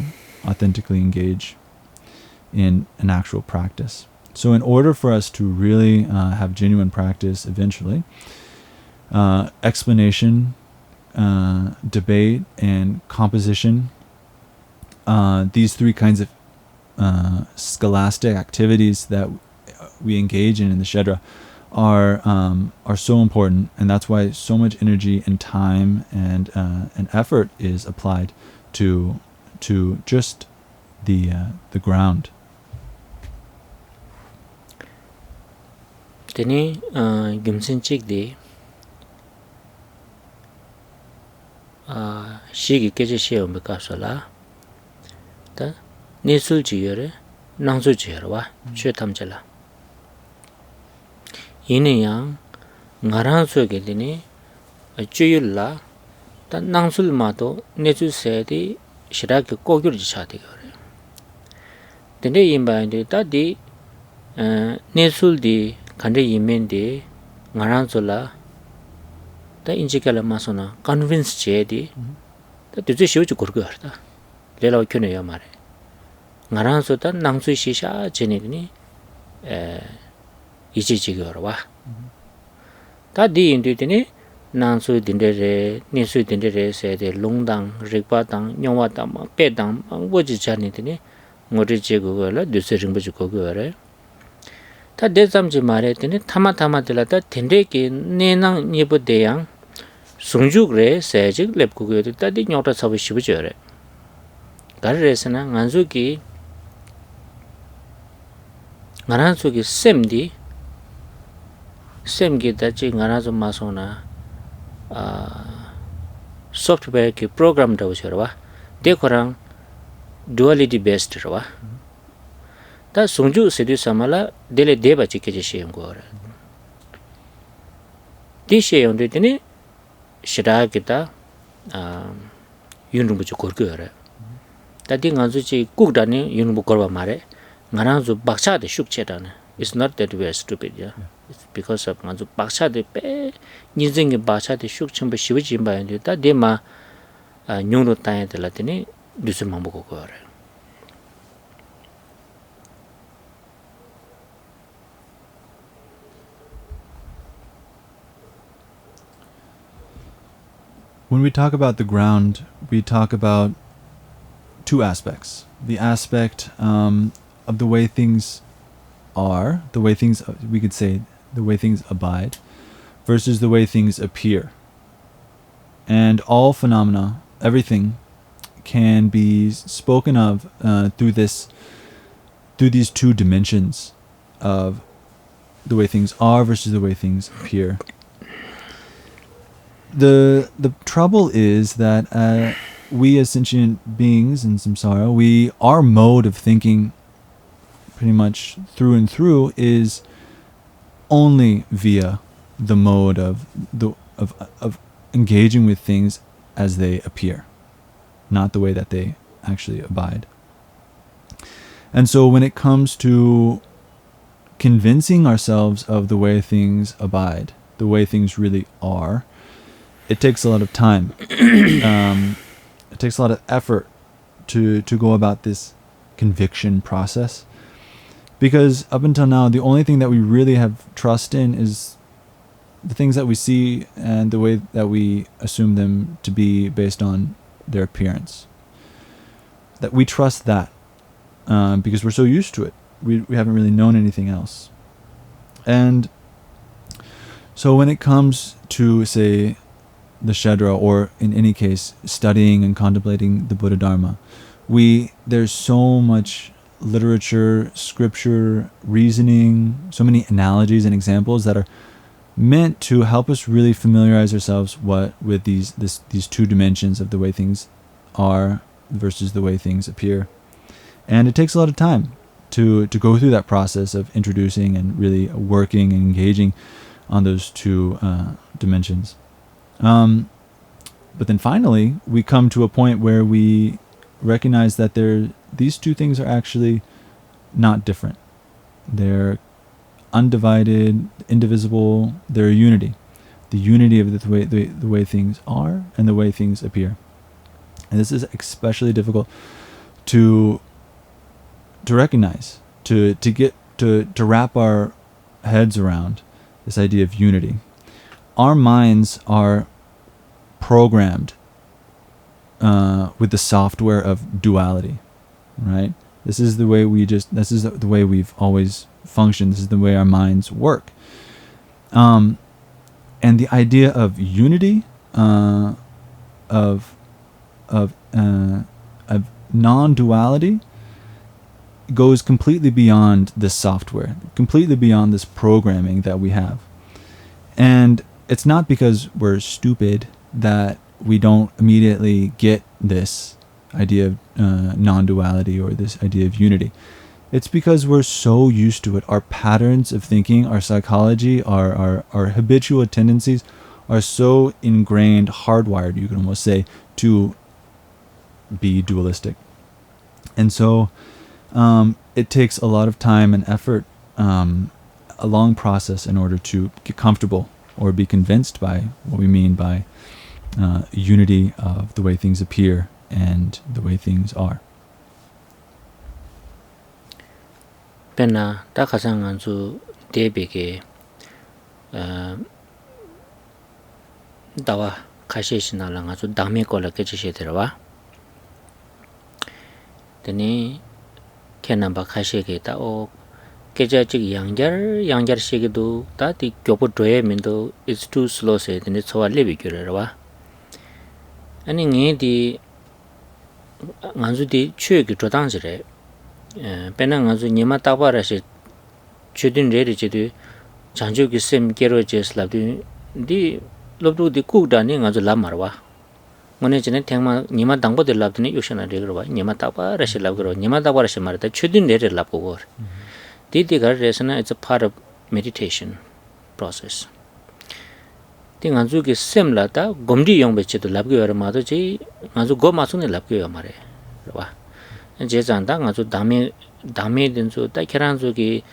authentically engage in an actual practice? So in order for us to really have genuine practice eventually, explanation, debate, and composition, these three kinds of scholastic activities that we engage in the Shedra are so important, and that's why so much energy and time and effort is applied to just the ground. Teni gimsen chik di shiki keche sheo me kapsala ta nisul chi yore nangsu chi yore wa chwe tamchala yini yang ngarang so ke dini chuyul la ta nangsul ma to nisul se di shira ke kogyur ji cha de yore tende yimba ndi ta di nisul di kande yimen di ngarang so la ta injikala masona convince che di ta tuju shiu chu kurgu harta lela kyone ya mare ngarang so ta nangsu shisha chene ni ichi chi gyor wa ta di indi tini nangsu dindere nisu dindere se de lungdang rikpa dang nyongwa dang pe dang woji chani tini ngori che go la duse ringba chu go re ta de samji mare tini thama dela ta tende ki nenang nibu deyang sungjuk re sejik lep kukuyo ta di nyota sabu shibu chore gari resana nganzu ki ngaranzu ki semgi ta chi ngaranzu masona software ki program da uchorwa de korang duality based rawa ta sungju sedu samala dele deba chi keje sheyam gore Dishe yonde tene Sherab kita yunrubu chu korku yore. Tadi nganzu chi kukdani yunrubu korwa mare. Nganzu baksha de shukche dana. It's not that we are stupid, yeah. It's because of nganzu baksha de pe nizingi baksha de shukchimba shivijimba yonde ta de ma nyungru tanya de la tene dusu mambu koko yore. When we talk about the ground, we talk about two aspects. The aspect of the way things are, the way things, we could say, the way things abide, versus the way things appear. And all phenomena, everything, can be spoken of through these two dimensions of the way things are versus the way things appear. The trouble is that we as sentient beings in samsara, our mode of thinking pretty much through and through is only via the mode of engaging with things as they appear, not the way that they actually abide. And so when it comes to convincing ourselves of the way things abide, the way things really are, it takes a lot of time. It takes a lot of effort to go about this conviction process. Because up until now, the only thing that we really have trust in is the things that we see and the way that we assume them to be based on their appearance. That we trust that because we're so used to it. We haven't really known anything else. And so when it comes to, say, the Shedra, or in any case, studying and contemplating the Buddha Dharma, there's so much literature, scripture, reasoning, so many analogies and examples that are meant to help us really familiarize ourselves with these two dimensions of the way things are versus the way things appear. And it takes a lot of time to go through that process of introducing and really working and engaging on those two dimensions. But then finally, we come to a point where we recognize that these two things are actually not different. They're undivided, indivisible. They're a unity. The unity of the way things are and the way things appear. And this is especially difficult to recognize, to get to wrap our heads around this idea of unity. Our minds are programmed with the software of duality, right? This is the way the way we've always functioned. This is the way our minds work. And the idea of unity, of non-duality, goes completely beyond this software, completely beyond this programming that we have. And it's not because we're stupid that we don't immediately get this idea of non-duality or this idea of unity. It's because we're so used to it. Our patterns of thinking, our psychology, our habitual tendencies are so ingrained, hardwired, you can almost say, to be dualistic. And so it takes a lot of time and effort, a long process in order to get comfortable or be convinced by what we mean by unity of the way things appear and the way things are. Penna takasang anzu debeke dawa kashishina la anzu dame kola kechishe terwa. Tene kenamba kashike ta o keja chik yangjar shegedu ta ti gyopo doye mindo it's too slow se tene tsawa lebi gyurerwa. Ani nge di nganzu di chue ki chodangzire. Pena nganzu nyema takpa rashi chudin re chidu chanchu ki sem kero jes labdi di lobdu di kukdani nganzu lamarwa. Ngone chine tengma nyema dangpo de labdini yushana regarwa. Nyema takpa rashi labgarwa. Nyema takpa rashi marita chudin re labgogor. Di gar resana, it's a part of meditation process. Ti nganzu ki sem la ta gomdi yong be che to lab ge yor ma do chi nganzu go ma su ne lab ge yor ma re wa je zang da nganzu dame den zu ta keran zu ki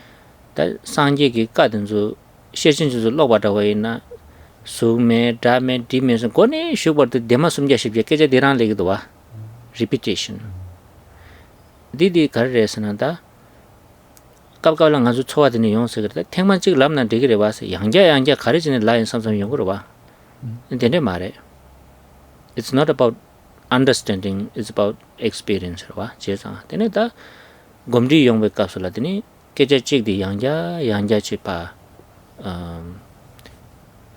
ta sangje ki ka den zu she chin zu lo ba da wei na su me da me di me so ko ne shu ba de dema sum ja shi ke je de ran le ge do wa repetition di kar re sana da kap kap la nganzu chowa de ni yong se ge da thengman chik lam na de ge re wa se yang ja khare jin la yin sam sam yong ro wa dene mare it's not about understanding, it's about experience wa je sa dene da gomdi yong be ka so la dene ke je chik di yang ja chi pa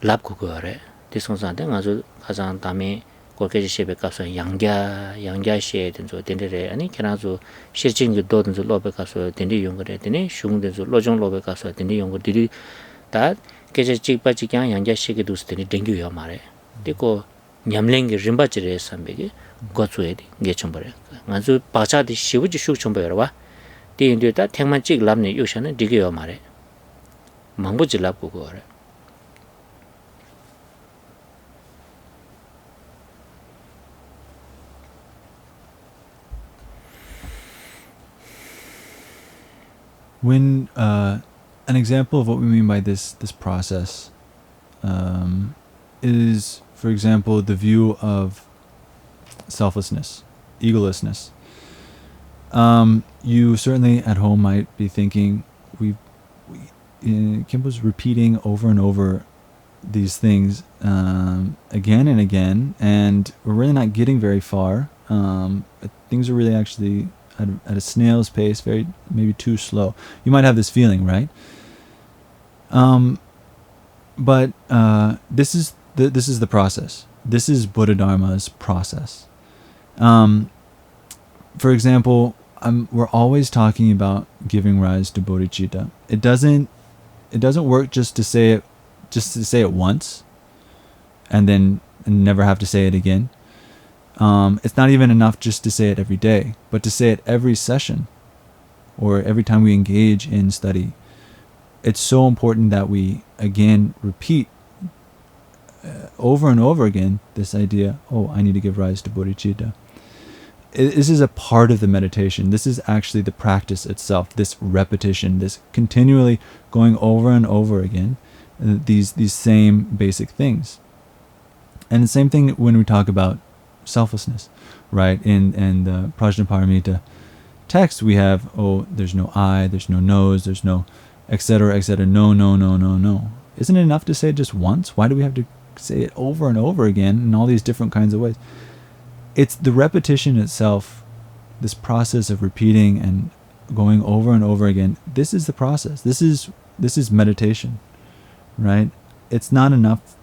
lab ko go re ti song sa de ngazu khazang ta me ko ke je she be ka so yang ja she den zo dene re ani kena zo she ching ge do den zo lo be ka so dene yong re dene shung den zo lo jong lo be ka so dene yong go di da ke je chik pa chik yang ja she ge du se dene dengyu yo mare ko nyamleng ge rimba chire sambe ge gochue de ge chombare ngazu pacha di shibu ji shuk chomba yorwa ti indu ta thengman chik lamne yushana dige yo mare mangbu ji lab ko gore When an example of what we mean by this process is, for example, the view of selflessness, egolessness. You certainly at home might be thinking, Khenpo's repeating over and over these things again and again, and we're really not getting very far. Things are really actually at a snail's pace, very maybe too slow. You might have this feeling, right? But this is the process. This is Buddha Dharma's process. For example, we're always talking about giving rise to bodhicitta. It doesn't work just to say it once, and then never have to say it again. It's not even enough just to say it every day, but to say it every session, or every time we engage in study. It's so important that we again repeat over and over again this idea, I need to give rise to bodhicitta. This is a part of the meditation. This is actually the practice itself, this repetition, this continually going over and over again, these same basic things. And the same thing when we talk about selflessness, right? In the Prajnaparamita text, we have, there's no I, there's no nose, there's no etc., no, no, no, no, no. Isn't it enough to say it just once? Why do we have to say it over and over again in all these different kinds of ways? It's the repetition itself, this process of repeating and going over and over again. This is the process. This is meditation, right? It's not enough,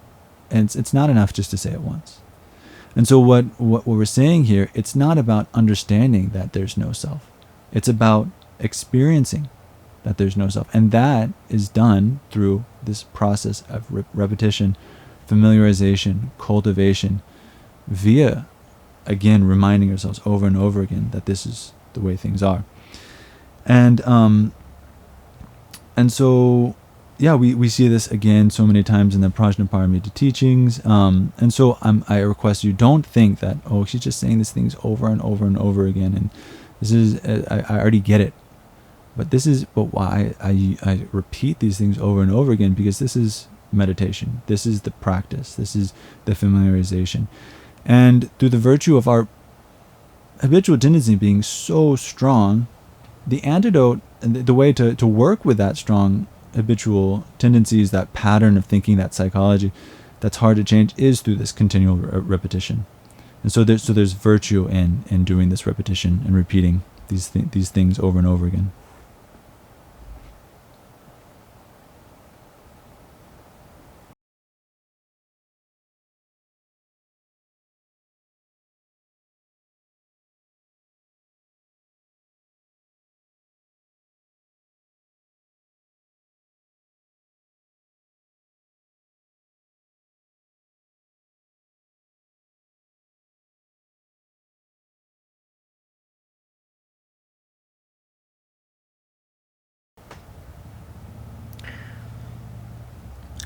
and it's not enough just to say it once. And so what we're saying here, it's not about understanding that there's no self. It's about experiencing that there's no self. And that is done through this process of repetition, familiarization, cultivation, via, again, reminding ourselves over and over again that this is the way things are. And so, yeah, we see this again so many times in the Prajnaparamita teachings. And so I request you, don't think that, she's just saying these things over and over and over again, and this is, I already get it. But why I repeat these things over and over again, because this is meditation. This is the practice. This is the familiarization. And through the virtue of our habitual tendency being so strong, the antidote, and the way to work with that strong habitual tendencies, that pattern of thinking, that psychology that's hard to change, is through this continual repetition. And so there's virtue in doing this repetition and repeating these things over and over again.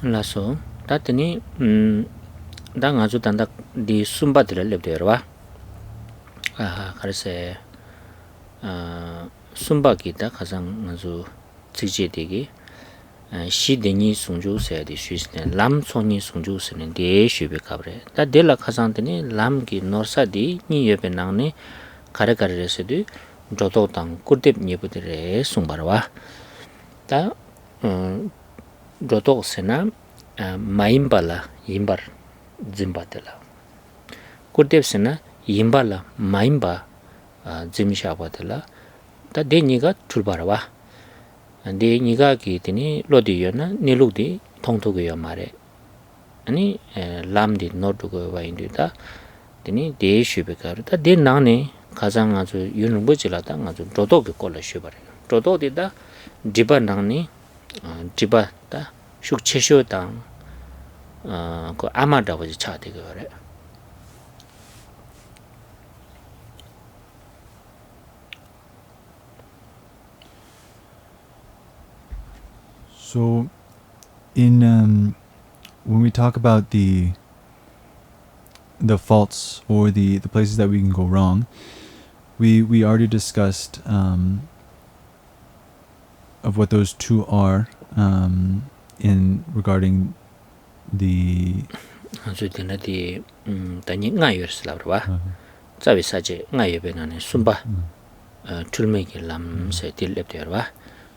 laso 다더니 당 아주 단다 디 숨바들 렙되어와 그래서 숨바기다 가장 아주 지지되기 시대니 송주세야디 수있네 람손이 송주스는 대슈베 가브레 다 델라 가상드니 람기 노사디 니여베 나네 가르가르레스디 조도당 꾸뎁 니부들에 송바라와 다 조도세나 마임발라 임바 짐바텔라 꾸뎁세나 임발라 마임바 짐샤바텔라 다 데니가 출바라와 데 니가 기티니 로디요나 니룩디 통토고요 말에 아니 람디 노트고 와인디다 데니 데슈베가르다 데 나네 가장 아주 유능부지라다 아주 조도게 콜라 슈바레 조도디다 디바나니 디바다 슈체쇼다 그 아마다고 차되게 그래 So, in when we talk about the faults or the places that we can go wrong, we already discussed of what those two are in regarding the. 아주 되나디 다니 nga요스라브와 자비사제 nga요베나네 숨바 줄메기 람세 딜렙되어와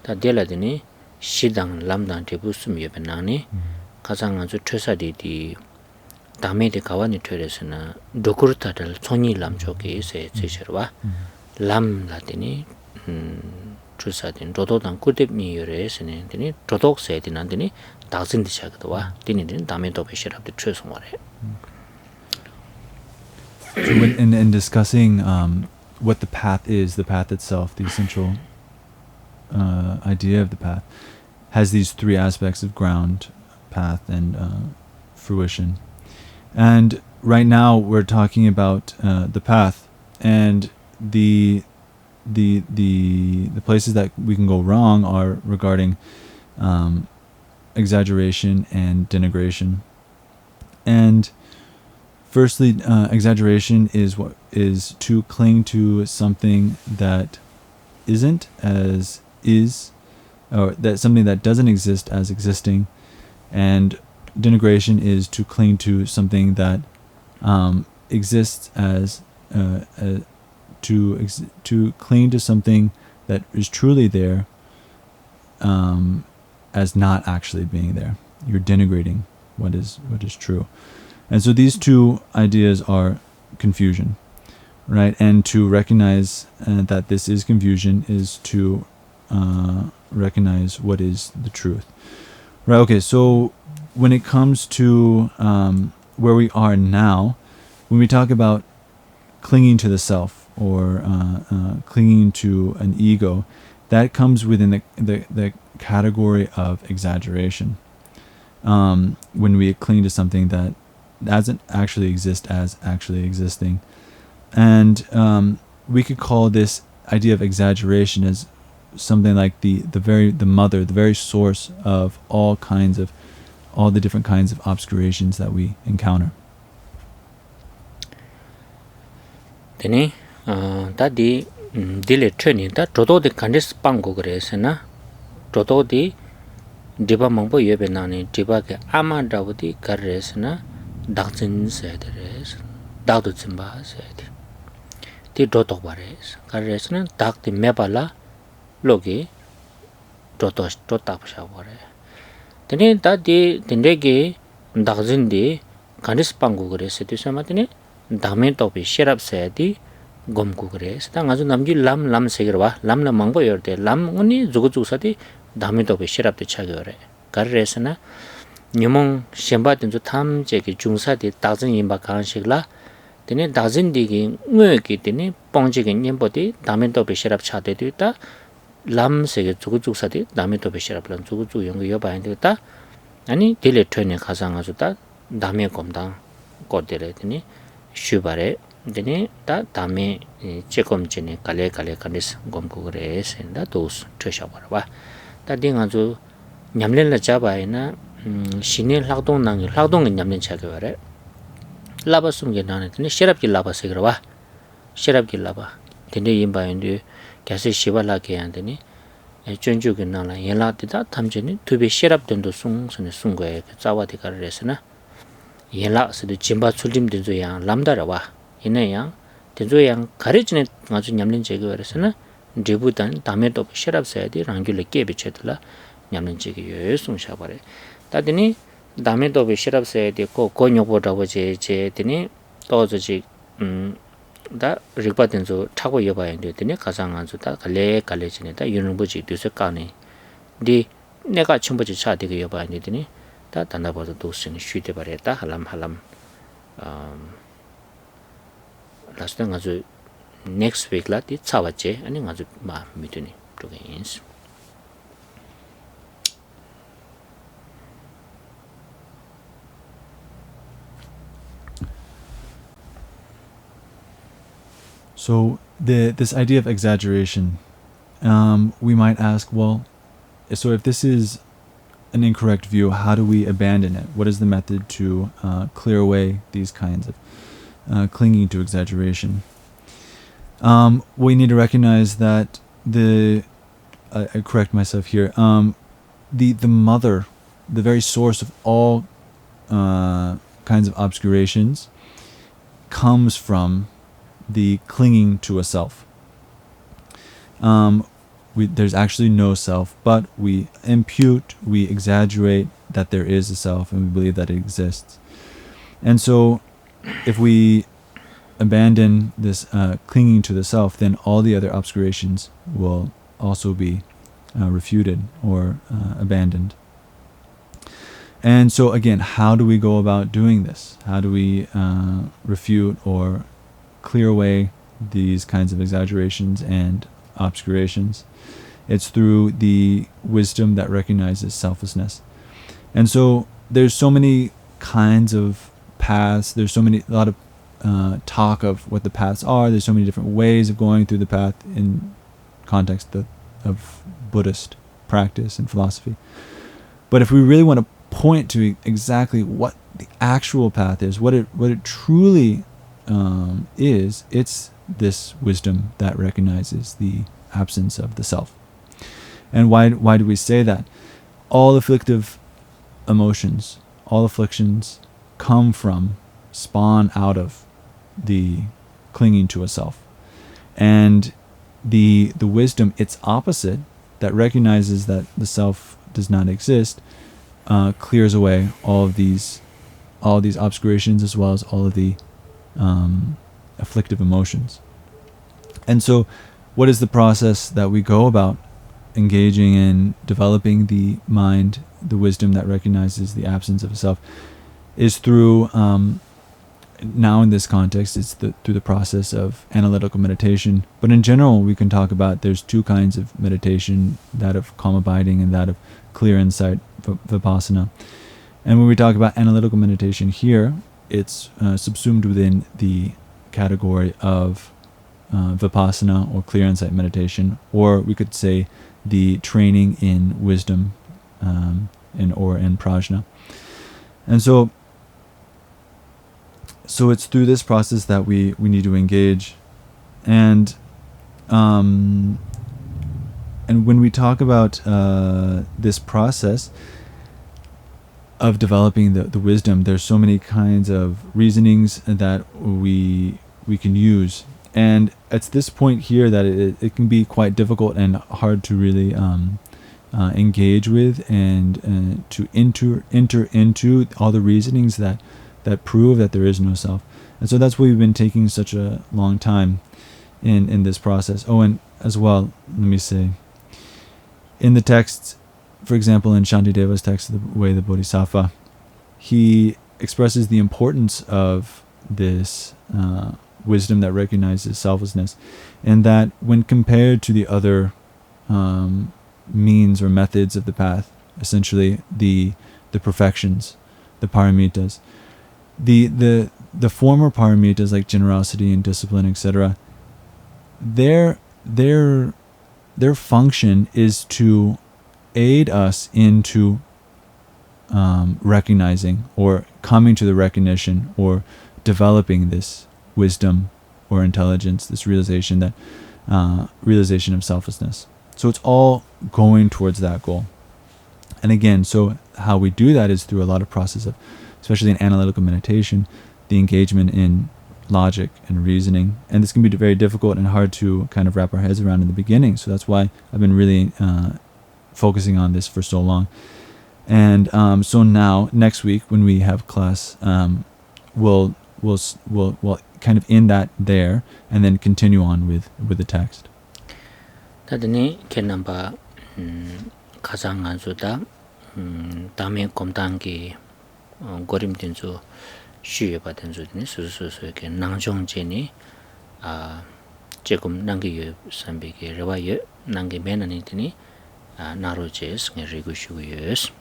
다 딜라드니 시당 람단 대부스미 옆에나니 가장 아주 최사디디 담에데 가와니 퇴레스나 도쿠르타들 손이 람쪽에 있어 제셔와 람라드니 주사딘 로도당 꾸뎁니 요레스네 드니 도독세디난드니 다진디샤거와 디니든 담에도 베시랍데 최송와레. So in discussing what the path is, the path itself, the essential idea of the path, has these three aspects of ground, path, and fruition. And right now we're talking about the path and the places that we can go wrong are regarding exaggeration and denigration. And firstly, exaggeration is to cling to something that isn't as is, or that something that doesn't exist as existing, and denigration is to cling to something that exists as to cling to something that is truly there as not actually being there. You're denigrating what is true. And so these two ideas are confusion, right? And to recognize that this is confusion is to recognize what is the truth, right? Okay, so when it comes to where we are now, when we talk about clinging to the self or clinging to an ego, that comes within the category of exaggeration. When we cling to something that doesn't actually exist as actually existing. And we could call this idea of exaggeration as something like the mother, the very source of all the different kinds of obscurations that we encounter. Then, that dile training that todo the candice pango gresena, todo the diba mambo yebenani, diba ke ama davudi carresena, dacin said res, dadu zimba said. The doto bares, carresena, dak the mebala, logi, dotos dotapshavare. Then that the dendege, dacin de candice pango greseti samatine, dament of a Sherab said. gomku kare sta ngazu namgi lam segirwa lam mangbo yorde lam ngoni zugu sati dami to be Sherab te chagore karresna nyumong shemba tin ju tham je ki jungsa de dazin yimba kan shigla tene dazin digi ngwe ki tene pongje ge nyembo de dami to be Sherab chade de ta lam sege zugu sati dami to be Sherab lan zugu yong yo ba de ta ani dile trene khasang azu ta dami komdang kodere tene shubare dene ta dame chekom chene kale kanis gomku gre senda dos tresha barwa ta ding azu nyamlen la chabai na 신의 학동 낭이 학동은 냠는 차게 와래 라바 숨게 나는 셰랍기 라바 세그와 셰랍기 라바 근데 임바인데 가서 시발하게 한다니 전주게 나라 연락되다 탐전이 두배 셰랍된도 숭선의 숭거에 짜와디가를 해서나 연락서도 짐바 출림된 조야 람다라와 이내야 된조야 가르치는 아주 냠는 제거 그래서는 리부단 다음에도 셰랍 써야지 랑귤에 깨비쳐들라 냠는 제거 요송샤바래 다더니 다음에도 셰랍 써야 되고 고녀보다고 제더니 또저지 다 릭바든조 타고 여봐야 되더니 가상 안주다 갈래지네다 유능부지 뒤서까네 디 내가 첨부지 차되게 여봐야 되더니 다 단다버도 도스는 쉬대 버렸다 할람 라스트 아주 next week 라디 차왔지 아니 아주 마 미드니 프로그램스 So this idea of exaggeration, we might ask, well, so if this is an incorrect view, how do we abandon it? What is the method to clear away these kinds of clinging to exaggeration? We need to recognize that I correct myself here. The mother, the very source of all kinds of obscurations, comes from the clinging to a self. There's actually no self, but we impute, we exaggerate that there is a self, and we believe that it exists. And so, if we abandon this clinging to the self, then all the other obscurations will also be refuted or abandoned. And so, again, how do we go about doing this? How do we refute or clear away these kinds of exaggerations and obscurations? It's through the wisdom that recognizes selflessness. And so there's so many kinds of paths. There's a lot of talk of what the paths are. There's so many different ways of going through the path in context of Buddhist practice and philosophy. But if we really want to point to exactly what the actual path is, what it truly is, it's this wisdom that recognizes the absence of the self. And why do we say that? All afflictive emotions, all afflictions spawn out of the clinging to a self. And the wisdom, its opposite, that recognizes that the self does not exist, clears away all these obscurations as well as all of the afflictive emotions. And so what is the process that we go about engaging in developing the mind, the wisdom that recognizes the absence of a self, is through, now in this context, it's through the process of analytical meditation. But in general, we can talk about there's two kinds of meditation, that of calm abiding and that of clear insight, vipassana. And when we talk about analytical meditation here, it's subsumed within the category of vipassana or clear insight meditation, or we could say the training in wisdom or in prajna. And so it's through this process that we need to engage. And when we talk about this process of developing the wisdom, there's so many kinds of reasonings that we can use. And it's this point here that it can be quite difficult and hard to really engage with and to enter into all the reasonings that prove that there is no self. And so that's why we've been taking such a long time in this process. Oh, and as well, let me say, in the texts, for example, in Shantideva's text, The Way of the Bodhisattva, he expresses the importance of this wisdom that recognizes selflessness, and that when compared to the other means or methods of the path, essentially the perfections, the paramitas, the former paramitas like generosity and discipline, etc., their function is to aid us into recognizing or coming to the recognition or developing this wisdom or intelligence, this realization that realization of selflessness. So it's all going towards that goal. And again, so how we do that is through a lot of process of, especially in analytical meditation, the engagement in logic and reasoning. And this can be very difficult and hard to kind of wrap our heads around in the beginning. So that's why I've been really focusing on this for so long. And so now, next week when we have class, we'll kind of end that there and then continue on with the text. 다드니 켄남바 가장 안주다 다음에 검단기 고림된주 쉬에 받은 주니 수수수에게 낭종제니 조금 남기요 삼백에 레와요 남기 매너니더니 나로제스 리구슈요스.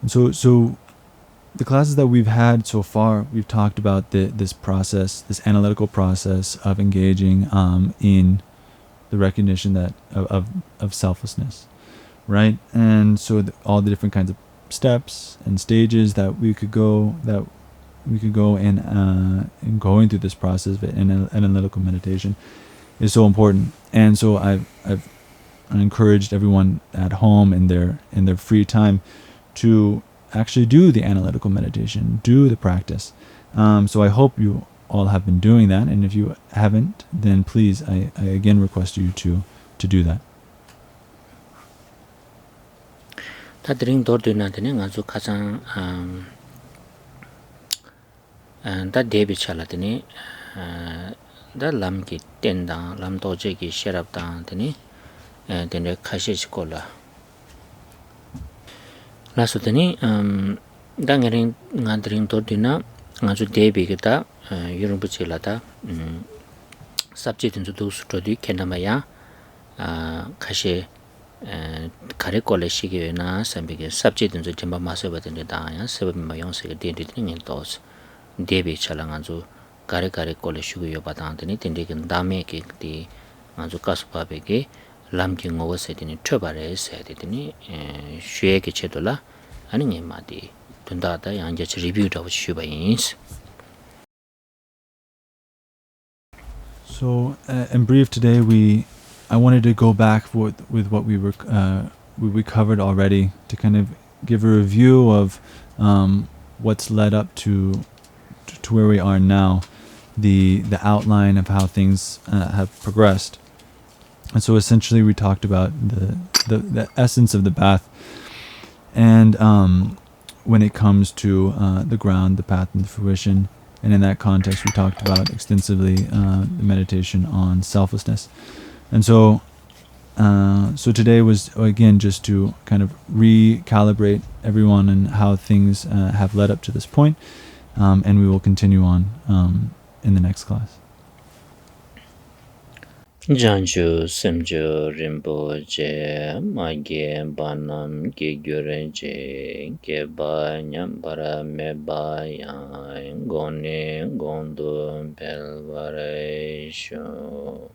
So the classes that we've had so far, we've talked about this process, this analytical process of engaging in the recognition that of selflessness, right? And so all the different kinds of steps and stages that we could go in going through this process of analytical meditation is so important. And so I've encouraged everyone at home in their free time to actually do the analytical meditation, do the practice. So I hope you all have been doing that, and if you haven't, then please, I again request you to do that. 다들인 도르드나드는 아주 가장 다 데비 찰라드니 다 람기 땐다 람도제기 셰랍다드니 데네 카시치콜라 라소드니 당에린 나드린 도르드나 아주 데비기다 유르부치라다 sabject 수도디 켄나마야 카시 가레 콜레시게나 삼비게 sabject timba 마세바든데 다야 세바마 용세게 데디드닝 도스 데비 찰랑아주 가레 콜레시고요 바다한테니 딘디긴 다메게 디 아주 가스바베게 람기 ngo버세디니 트바레 세디니 쉐게 체돌라 아니니 마디 둔다다 양제 리뷰도 슈바인스. So, in brief, today I wanted to go back with what we covered already to kind of give a review of what's led up to where we are now, the outline of how things have progressed. And so essentially we talked about the essence of the path, and when it comes to the ground, the path, and the fruition. And in that context, we talked about extensively the meditation on selflessness. And so today was, again, just to kind of recalibrate everyone and how things have led up to this point. And we will continue on in the next class. Janju Simju Rinpoche Magye Banam Gyurme Geba Nyambara Meba Yang Goni Gondu Belvare Sho